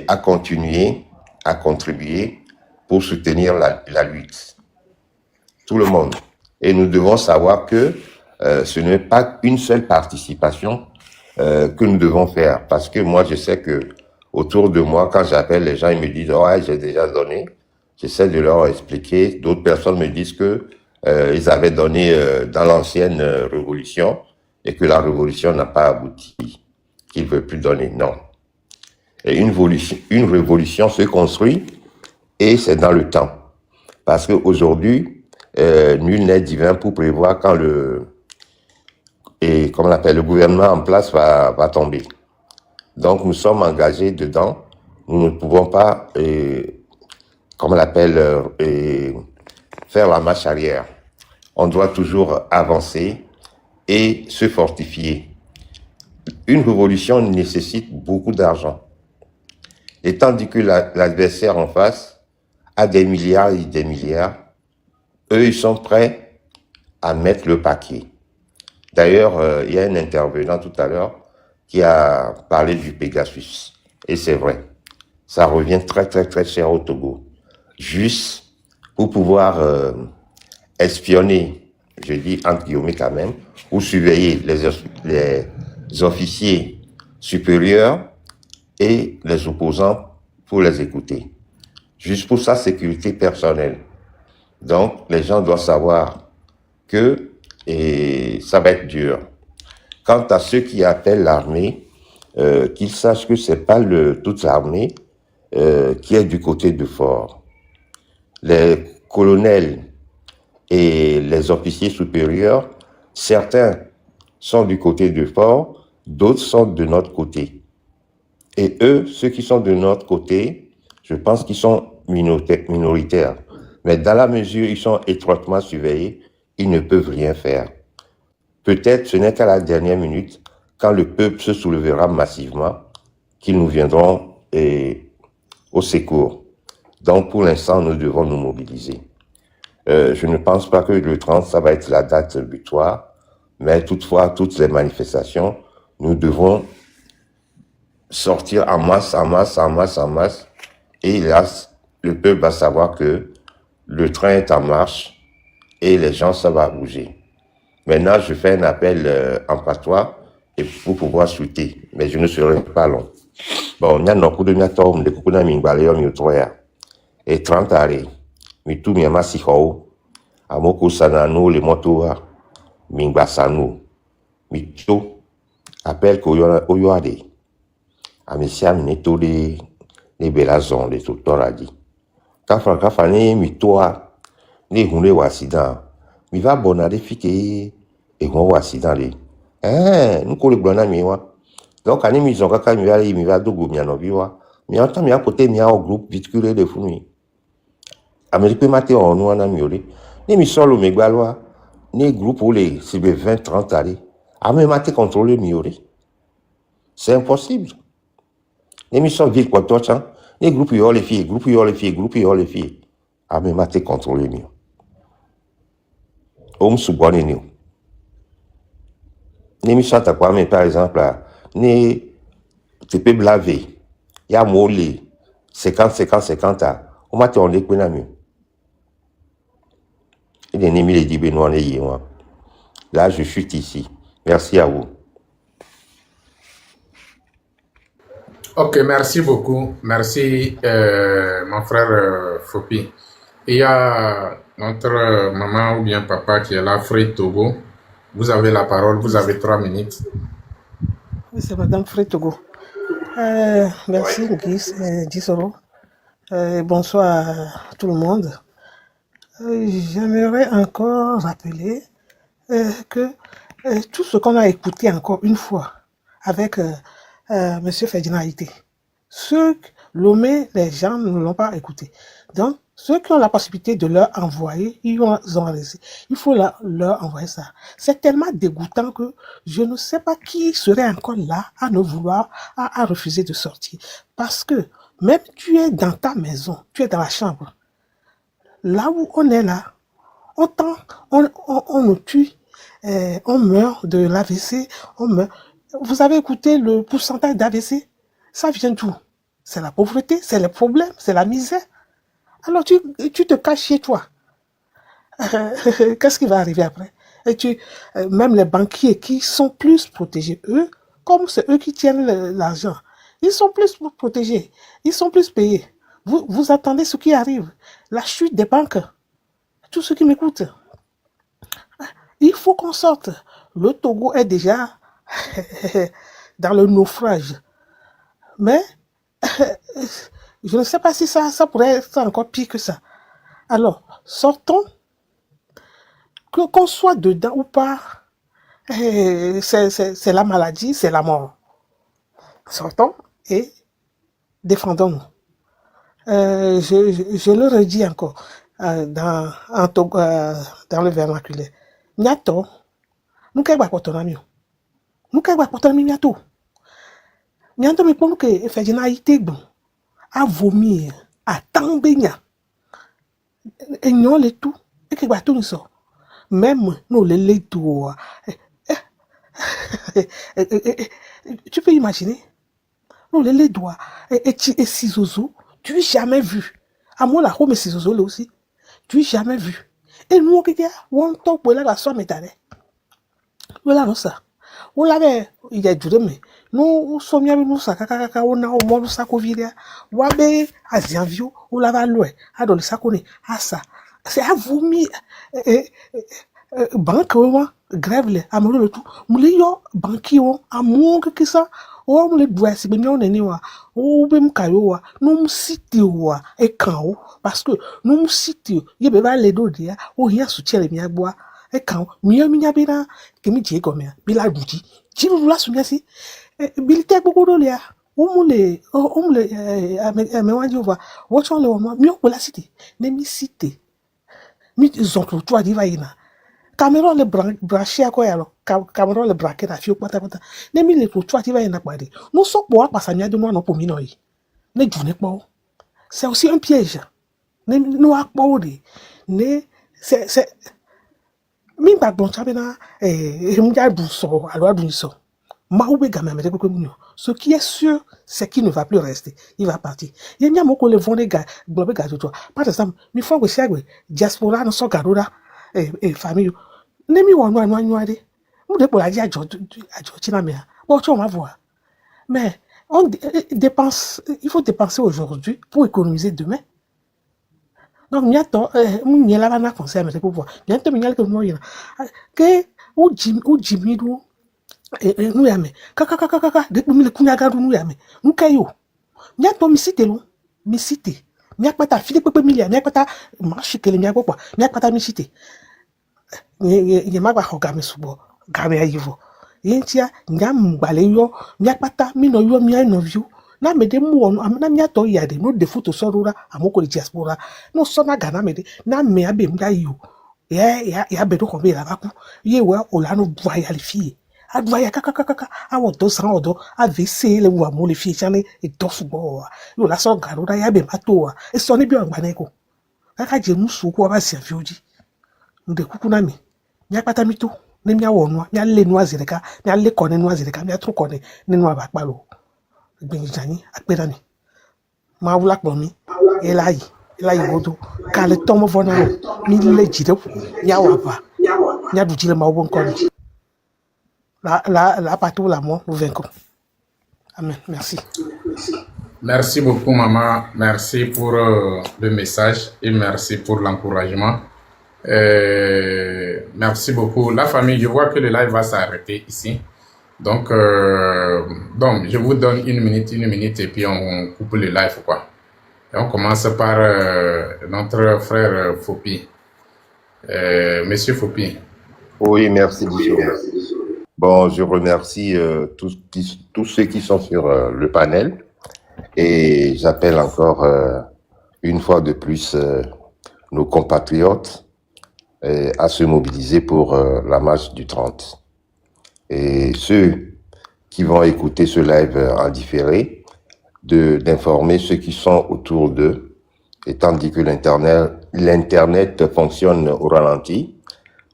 à continuer à contribuer pour soutenir la lutte. Tout le monde. Et nous devons savoir que ce n'est pas une seule participation que nous devons faire. Parce que moi, je sais que autour de moi, quand j'appelle les gens, ils me disent « Ouais, j'ai déjà donné ». J'essaie de leur expliquer. D'autres personnes me disent que ils avaient donné dans l'ancienne révolution et que la révolution n'a pas abouti, qu'ils ne veulent plus donner. Non. Et une révolution se construit et c'est dans le temps. Parce qu'aujourd'hui, nul n'est divin pour prévoir quand le gouvernement en place va tomber. Donc nous sommes engagés dedans. Nous ne pouvons pas, faire la marche arrière. On doit toujours avancer et se fortifier. Une révolution nécessite beaucoup d'argent. Et tandis que l'adversaire en face a des milliards et des milliards, eux, ils sont prêts à mettre le paquet. D'ailleurs, il y a un intervenant tout à l'heure qui a parlé du Pegasus. Et c'est vrai, ça revient très, très, très cher au Togo. Juste pour pouvoir espionner, je dis entre guillemets quand même, ou surveiller les officiers supérieurs et les opposants pour les écouter. Juste pour sa sécurité personnelle. Donc, les gens doivent savoir que ça va être dur. Quant à ceux qui appellent l'armée, qu'ils sachent que c'est pas toute l'armée qui est du côté de Fort. Les colonels et les officiers supérieurs, certains sont du côté de Fort, d'autres sont de notre côté. Et eux, ceux qui sont de notre côté, je pense qu'ils sont minoritaires. Mais dans la mesure où ils sont étroitement surveillés, ils ne peuvent rien faire. Peut-être ce n'est qu'à la dernière minute, quand le peuple se soulèvera massivement, qu'ils nous viendront au secours. Donc pour l'instant, nous devons nous mobiliser. Je ne pense pas que le 30, ça va être la date butoir, mais toutefois, toutes les manifestations, nous devons sortir en masse, et là, le peuple va savoir que le train est en marche et les gens, ça va bouger. Maintenant, je fais un appel en patois et pour pouvoir souhaiter, mais je ne serai pas long. Bon, il y a beaucoup de miatom, de beaucoup de mingbaleo, miotroya, et 30 arrêts, mais tout mia massihou, à moko sanano, le motoa, mingbasano, mito, appelle Koyoade. Amisia Mineto de Belazon, de Tutor a dit. Kafani, Mitoa, ni Hunde ou accident. Mi va bonade fike et on accident. Nous collons les blancs. Donc, à mi zonga ka mi va dogo mi anobiwa. Mi entend mi à côté mi au groupe viticule de fumi. Amérique maté on nous en a miolé. Ni mi solo mi gbaloa. Ni groupe où les CB 20, 30 allées. Amérique maté contrôler miolé. C'est impossible. Ni mi solo ville quoi toi, ni groupe yo les filles, groupe yo les filles. Amérique maté contrôler miolé. Homme subonné nous. Ni mi solo quoi, mais par exemple, ni tu peux blaver. Il y a molé 50 ans. On m'a tourné pour la mieux. Il est mis les 10 benoît. Là, je chute ici. Merci à vous. Ok, merci beaucoup. Merci, mon frère Fopi. Il y a notre maman ou bien papa qui est là, Fred Togo. Vous avez la parole, vous avez 3 minutes. Oui, c'est Madame Fred Togo. Merci, Guy Gisoro. Bonsoir à tout le monde. J'aimerais encore rappeler que tout ce qu'on a écouté encore une fois avec M. Ferdinand Haïté, les gens ne l'ont pas écouté. Donc, ceux qui ont la possibilité de leur envoyer, ils ont réussi. Il faut leur envoyer ça. C'est tellement dégoûtant que je ne sais pas qui serait encore là à ne vouloir, à refuser de sortir. Parce que même tu es dans ta maison, tu es dans la chambre. Là où on est là, on nous tue, on meurt de l'AVC, on meurt. Vous avez écouté le pourcentage d'AVC? Ça vient d'où? C'est la pauvreté, c'est le problème, c'est la misère. Alors tu te caches chez toi. Qu'est-ce qui va arriver après? Et même les banquiers qui sont plus protégés, eux, comme c'est eux qui tiennent l'argent, ils sont plus protégés, ils sont plus payés. Vous attendez ce qui arrive, la chute des banques. Tous ceux qui m'écoutent, il faut qu'on sorte. Le Togo est déjà dans le naufrage. Mais je ne sais pas si ça pourrait être encore pire que ça. Alors, sortons. Qu'on soit dedans ou pas, c'est la maladie, c'est la mort. Sortons et défendons-nous. Je le redis encore dans le vernaculaire. Nyato, nous qu'est-ce que nous qu'est-ce que nyato. Nyato me pense que Ferdinand Haïté a vomi à Tambénia. Et non le tout et que bateau nous sort. Même nous les doigts. Tu peux imaginer? Nous les doigts et Sisozo, tu n'as jamais vu. À moi la home Sisozo là aussi. Tu n'as jamais vu. Et nous on top pour la somme étalée. Voilà non ça. On l'avait il y a duré mais nous sommes nous ça kaka on a au moins ça covidia. Wabe azianvio on l'avait loin. Adol ça connaît. Ah ça. C'est à vomi banque grève le amolo le tout mule yo banki wo amonga kisa o mule boisi be mi on eni wa o be mkayo wa no msiti wa e kan o parce que no msiti ye be ba le do dia o hia su chere mi agboa e kan mi yo mi nya bi na ke mi je go me bi la duti ji lu la su mi si bi te gbogbo do le o mule me wa ji wa wo chon le wo mi o la cité ne mi cité mi zonto to adi va ina Cameroun le branché à quoi alors? Cameroun le braquet à fio pata. Ne mi le toi tu vas y n'apparaître. Nous sommes pour passer de nous non pour minoi. Ne journée pas. C'est aussi un piège. Ne nous a pas ne c'est mi ba bon chabena m'ja douso alors douso. Maoube gamin mais que nous. Ce qui est sûr, c'est qu'il ne va plus rester. Il va partir. Il y a moko le vendre gars globe gars toi. Par exemple, mi faut que c'est diaspora no so garoda et famille. Nemi wa noa de. Nous de pour la dire à George la mère. Bon, tu vas voir. Mais on dépense, il faut dépenser aujourd'hui pour économiser demain. Donc, miato, n'y la bana conseil mais pour voir. Bientôt mial que moi que ou Jimmy nous y a mais kaka depuis le kunyaga nous y a mais nous kayo nya to mi cité long mi cité nya pata fili pepe milia nya pata marche que le nya quoi nya pata mi cité ye ma ba hoga mi subo ga me ayivo yentia nya mbale yo nya pata mi no yo mi ai no view na me de mu onu na mi ato ya de no de foto sorura amoko de diaspora no so na gana me de na me abe mda yo ya be do ko be la baku ye wa olanu bua ya le fie adwa ya kaka awo do san odo avc le wa mo le fie chane e do fubo yo la so garura ya be mato e so ni bi ogba ne ko kaka je musu ko ba si afioji nde kuku na mi nya pata mi to ne mi awo nu mi ale nu azireka mi ale ko ne nu azireka mi atru ko ne ninu abapa lo gbinjani apera ni ma wula po mi elayi godo kale tomo vona mi le jide nya wa ba nya du jile ma wo nko ni la partout là moi nous vaincrons. Amen. Merci. Merci beaucoup, maman. Merci pour le message et merci pour l'encouragement. Merci beaucoup. La famille, je vois que le live va s'arrêter ici. Donc, je vous donne une minute et puis on coupe le live, quoi. Et on commence par notre frère Fopi. Monsieur Fopi. Oui, merci beaucoup. Bon, je remercie tous ceux qui sont sur le panel et j'appelle encore une fois de plus nos compatriotes à se mobiliser pour la marche du 30. Et ceux qui vont écouter ce live en différé, d'informer ceux qui sont autour d'eux, étant dit que l'Internet fonctionne au ralenti,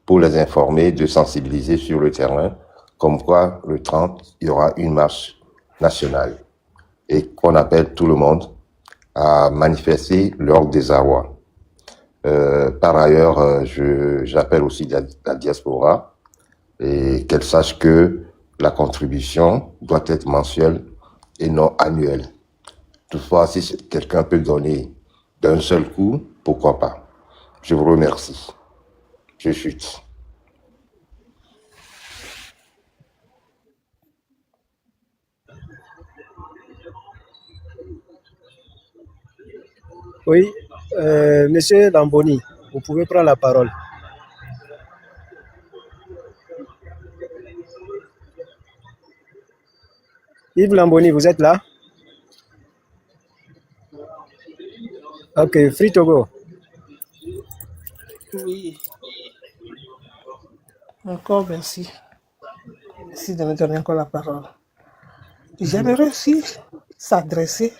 pour les informer, de sensibiliser sur le terrain, comme quoi le 30, il y aura une marche nationale et qu'on appelle tout le monde à manifester leur désarroi. Par ailleurs, j'appelle aussi la diaspora et qu'elle sache que la contribution doit être mensuelle et non annuelle. Toutefois, si quelqu'un peut donner d'un seul coup, pourquoi pas. Je vous remercie. Je chute. Oui, Monsieur Lamboni, vous pouvez prendre la parole. Yves Lamboni, vous êtes là? Ok, Free Togo. Oui. Encore merci. Merci de me donner encore la parole. J'aimerais aussi s'adresser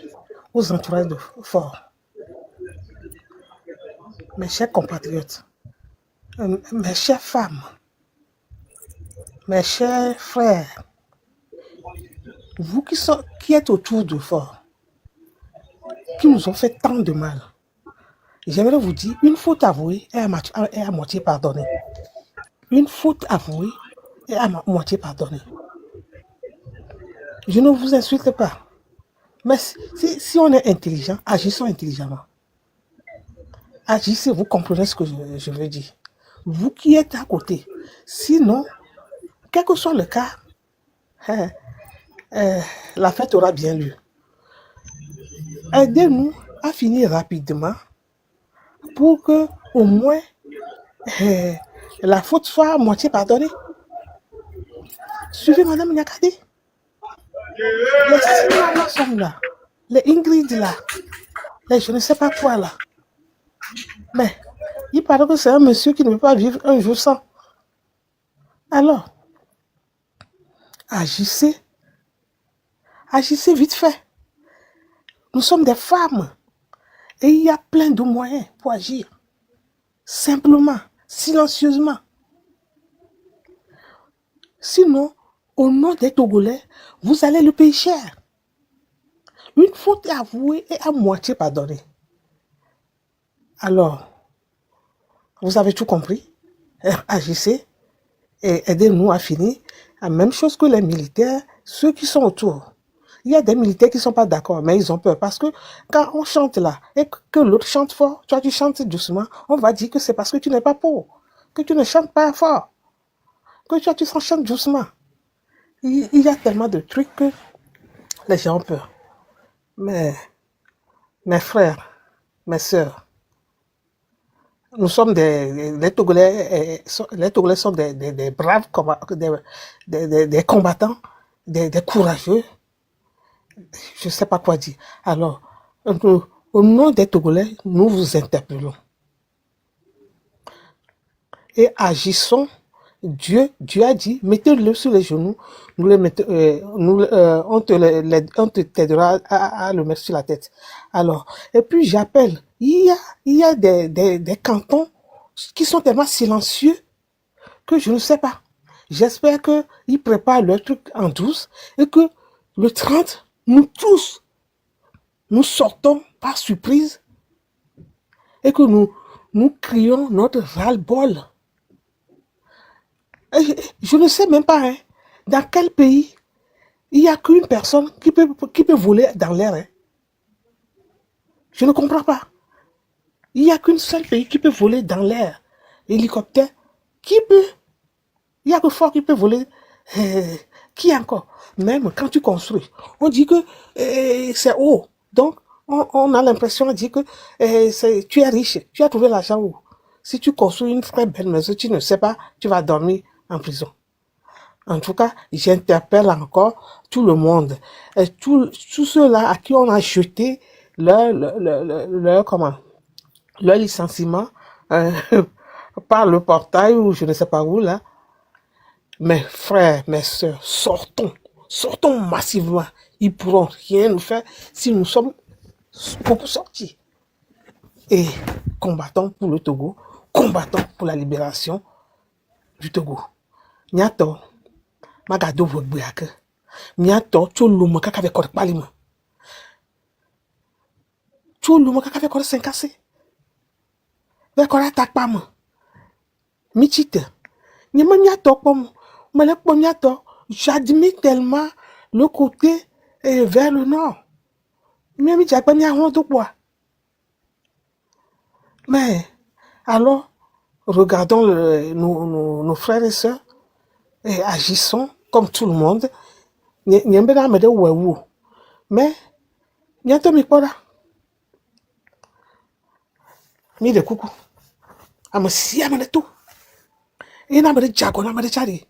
aux entourages de Fort. Mes chers compatriotes, mes chères femmes, mes chers frères, vous qui êtes autour de Fort, qui nous ont fait tant de mal, j'aimerais vous dire, une faute avouée est à moitié pardonnée. Une faute avouée est à moitié pardonnée. Je ne vous insulte pas. Mais si on est intelligent, agissons intelligemment. Agissez, vous comprenez ce que je veux dire. Vous qui êtes à côté. Sinon, quel que soit le cas, la fête aura bien lieu. Aidez-nous à finir rapidement pour que au moins la faute soit à moitié pardonnée. Suivez Madame Nyakadi. Les Sima sont là. Les Ingrid là. Les je ne sais pas quoi là. Mais il paraît que c'est un monsieur qui ne peut pas vivre un jour sans. Alors, agissez. Agissez vite fait. Nous sommes des femmes. Et il y a plein de moyens pour agir. Simplement, silencieusement. Sinon, au nom des Togolais, vous allez le payer cher. Une faute avouée et à moitié pardonnée. Alors, vous avez tout compris. Agissez et aidez-nous à finir. La même chose que les militaires, ceux qui sont autour. Il y a des militaires qui ne sont pas d'accord, mais ils ont peur. Parce que quand on chante là, et que l'autre chante fort, toi tu chantes doucement, on va dire que c'est parce que tu n'es pas pauvre, que tu ne chantes pas fort, que toi tu chantes doucement. il y a tellement de trucs que les gens ont peur. Mais mes frères, mes sœurs, nous sommes les Togolais, les Togolais sont des braves des combattants, des courageux. Je ne sais pas quoi dire. Alors, au nom des Togolais, nous vous interpellons et agissons. Dieu a dit, mettez-le sur les genoux, on te t'aidera à le mettre sur la tête. Alors, et puis j'appelle, il y a des cantons qui sont tellement silencieux que je ne sais pas. J'espère qu'ils préparent leur truc en douce et que le 30, nous tous, nous sortons par surprise et que nous crions notre ras-le-bol. Je ne sais même pas, hein, dans quel pays il n'y a qu'une personne qui peut voler dans l'air. Hein. Je ne comprends pas. Il n'y a qu'un seul pays qui peut voler dans l'air. Hélicoptère, qui peut? Il n'y a que fort qui peut voler. Qui encore? Même quand tu construis, on dit que c'est haut. Donc, on a l'impression de dire que tu es riche. Tu as trouvé l'argent où? Si tu construis une très belle maison, tu ne sais pas, tu vas dormir en prison. En tout cas, j'interpelle encore tout le monde. Et tous ceux-là à qui on a jeté leur licenciement par le portail ou je ne sais pas où là. Mes frères, mes sœurs, sortons massivement. Ils ne pourront rien nous faire si nous sommes beaucoup sortis. Et combattons pour le Togo, combattons pour la libération du Togo. Nyato, magado wegbeake. Nyato, tcholomo kakave kore palima. Tcholomo kakave kore senkase. Vekore atakpama. Michite. Nyama nyato comme j'admire tellement le côté vers le nord. Mais alors, regardons nos frères et sœurs et agissons comme tout le monde. Mais, bientôt mi pora. Mi de coucou. Amasi amane tout. Et na mede jago na mede chari.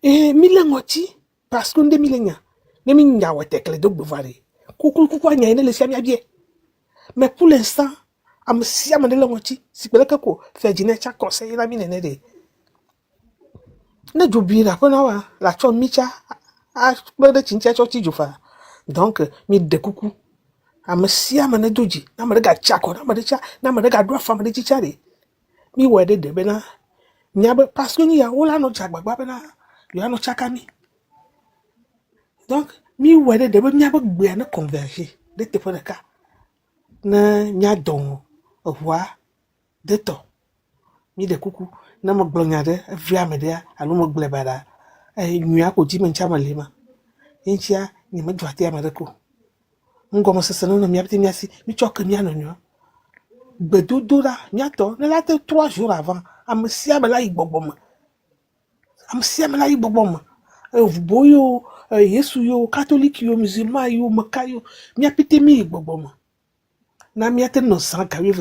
Et milengoti parce que nde milenya. Ne mi nyawa tekle do bouvari. Coucou anya ene le siamia bien. Mais pour l'instant, amasi amane lengoti. Si pele kako fait dîner cha conseil na mi nene de. Ne dubira ko na wa la chon micha a de chincha choti jufa. Donc mi de coucou. Amasi amane doji. Na mede ga chako na mede ga do fam de chichari. Mi wede de bena. Parce que nous avons no chakani. Donc, mi wede de mi abo gbe na converger de te pour le cas. Na nya don roi de to. Mi de coucou na mo gblonya de via me de alo mo gble bada. Nua ko di mencha malema. Enchia ni me dwate amareko. Ngomo seseno no mi abti mi asi mi choka mi anonyo. Bedodora nyato na late 3 jours avant. Amsiamela igboboma. Boyo, Yesu yo, catholique yo, musulman yo, makayo, miapite mi igboboma. Na miate no sankawe,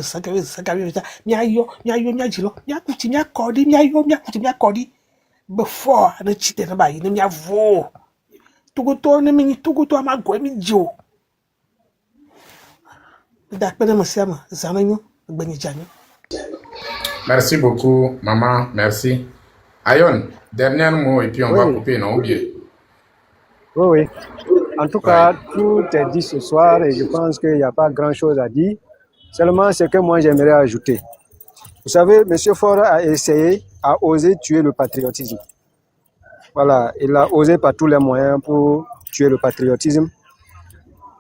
miayo, miajilo, miakuti, miakodi. Before, na chite na bayi, na miavo. Tugoto, na mini, tugoto, amagwe, mi jo. Dakpene masiama, zananyo, gbenye janyo. Merci beaucoup, maman. Merci. Ayon, dernier mot et puis on va couper, non? Ou bien? Oui. En tout cas, tout est dit ce soir et je pense qu'il n'y a pas grand-chose à dire. Seulement, ce que moi j'aimerais ajouter. Vous savez, M. Faure a osé tuer le patriotisme. Voilà, il a osé par tous les moyens pour tuer le patriotisme.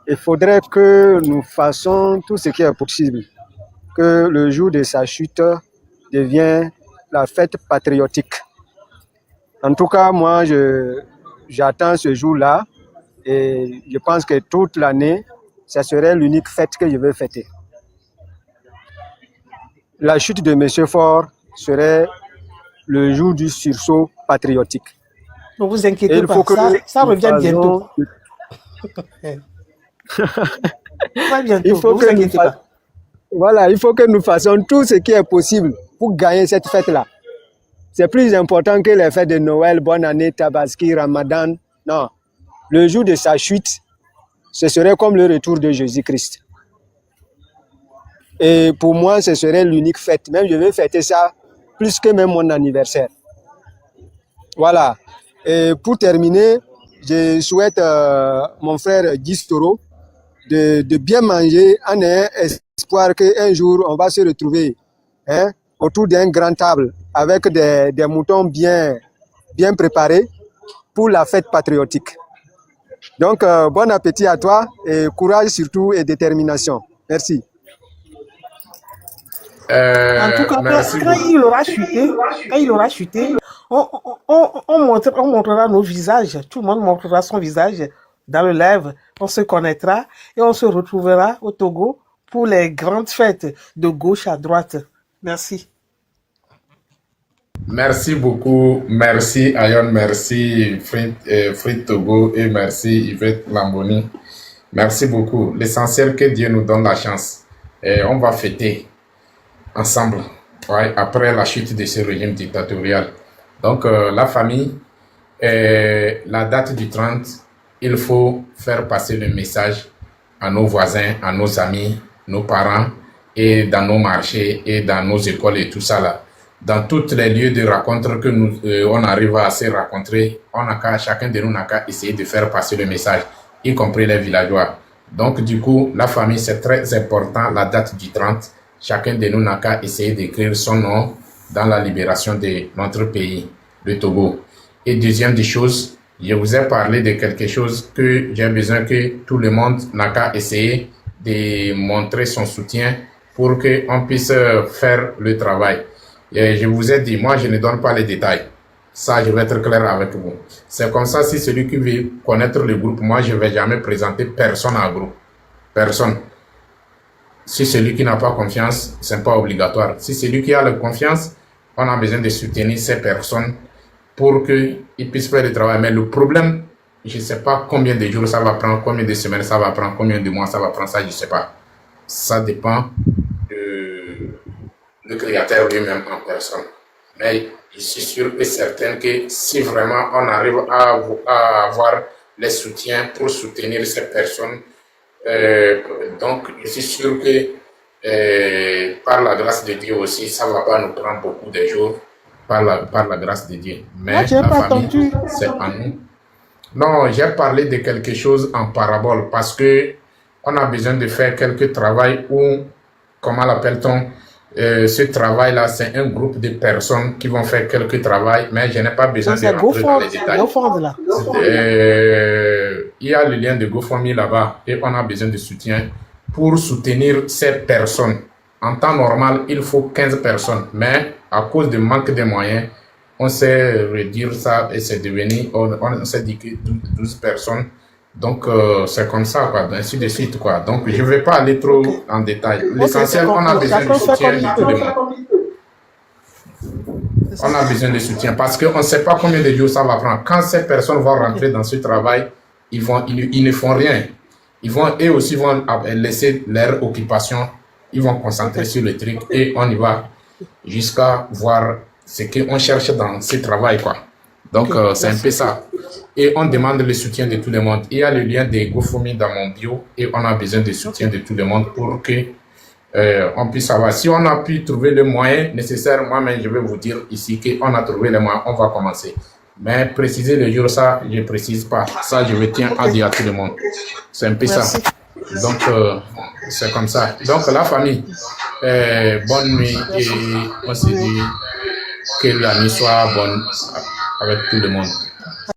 Il faudrait que nous fassions tout ce qui est possible. Que le jour de sa chute devient la fête patriotique. En tout cas, moi, j'attends ce jour-là et je pense que toute l'année, ça serait l'unique fête que je vais fêter. La chute de M. Faure serait le jour du sursaut patriotique. Ne vous Et inquiétez il pas, faut que ça nous revient bientôt. Ça il bientôt, ne faut vous que nous inquiétez pas. voilà, il faut que nous fassions tout ce qui est possible pour gagner cette fête-là. C'est plus important que les fêtes de Noël, bonne année, Tabaski, Ramadan. Non. Le jour de sa chute, ce serait comme le retour de Jésus-Christ. Et pour moi, ce serait l'unique fête. Même je vais fêter ça plus que même mon anniversaire. Voilà. Et pour terminer, je souhaite mon frère Guy Toro de bien manger en ayant espoir qu'un jour, on va se retrouver autour d'une grande table avec des moutons bien préparés pour la fête patriotique. Donc, bon appétit à toi et courage surtout et détermination. Merci. En tout cas, Merci quand beaucoup. il aura chuté, on montrera nos visages. Tout le monde montrera son visage dans le live. On se connaîtra et on se retrouvera au Togo pour les grandes fêtes de gauche à droite. Merci. Merci beaucoup. Merci Ayon, merci Frit Togo et merci Yvette Lamboni. Merci beaucoup. L'essentiel que Dieu nous donne la chance. Et on va fêter ensemble, ouais, après la chute de ce régime dictatorial. Donc la famille, la date du 30, il faut faire passer le message à nos voisins, à nos amis, nos parents, et dans nos marchés, et dans nos écoles et tout ça là. Dans tous les lieux de rencontre que nous, on arrive à se rencontrer, chacun de nous n'a qu'à essayer de faire passer le message, y compris les villageois. Donc du coup, la famille, c'est très important, la date du 30. Chacun de nous n'a qu'à essayer d'écrire son nom dans la libération de notre pays, le Togo. Et deuxième des choses, je vous ai parlé de quelque chose que j'ai besoin que tout le monde n'a qu'à essayer de montrer son soutien pour qu'on puisse faire le travail. Et je vous ai dit, moi je ne donne pas les détails. Ça, je vais être clair avec vous. C'est comme ça, si celui qui veut connaître le groupe, moi je ne vais jamais présenter personne à groupe. Personne. Si celui qui n'a pas confiance, ce n'est pas obligatoire. Si celui qui a la confiance, on a besoin de soutenir ces personnes pour qu'ils puissent faire le travail. Mais le problème, je ne sais pas combien de jours ça va prendre, combien de semaines ça va prendre, combien de mois ça va prendre, ça je ne sais pas. Ça dépend du créateur lui-même en personne. Mais je suis sûr et certain que si vraiment on arrive à avoir les soutiens pour soutenir ces personnes, donc je suis sûr que par la grâce de Dieu aussi, ça ne va pas nous prendre beaucoup de jours par la grâce de Dieu. Mais Moi, je n'ai la pas famille, entendu. c'est en nous. Non, j'ai parlé de quelque chose en parabole parce que on a besoin de faire quelques travail où, comment l'appelle-t-on, ce travail-là, c'est un groupe de personnes qui vont faire quelques travail, mais je n'ai pas besoin de rentrer dans les détails. Là. Il y a le lien de GoFundMe là-bas et on a besoin de soutien pour soutenir ces personnes. En temps normal, il faut 15 personnes, mais à cause du manque de moyens, on s'est réduit ça et c'est devenu, on s'est dit que 12 personnes. Donc, c'est comme ça, quoi, ainsi de suite, quoi. Donc, je ne vais pas aller trop en détail. L'essentiel, on a besoin de soutien de tout le monde. On a besoin de soutien parce qu'on ne sait pas combien de jours ça va prendre. Quand ces personnes vont rentrer dans ce travail, ils ne font rien. Eux aussi vont laisser leur occupation. Ils vont concentrer sur le truc et on y va jusqu'à voir ce qu'on cherche dans ce travail, quoi. Donc, c'est un peu ça. Et on demande le soutien de tout le monde. Il y a le lien de GoFundMe dans mon bio et on a besoin de soutien de tout le monde pour que on puisse savoir. Si on a pu trouver le moyen nécessaire, moi-même, je vais vous dire ici qu'on a trouvé les moyens, on va commencer. Mais préciser le jour, ça, je ne précise pas. Ça, je tiens à dire à tout le monde. C'est un peu ça. Donc, c'est comme ça. Donc, la famille, bonne nuit et on se dit que la nuit soit bonne avec tout le monde.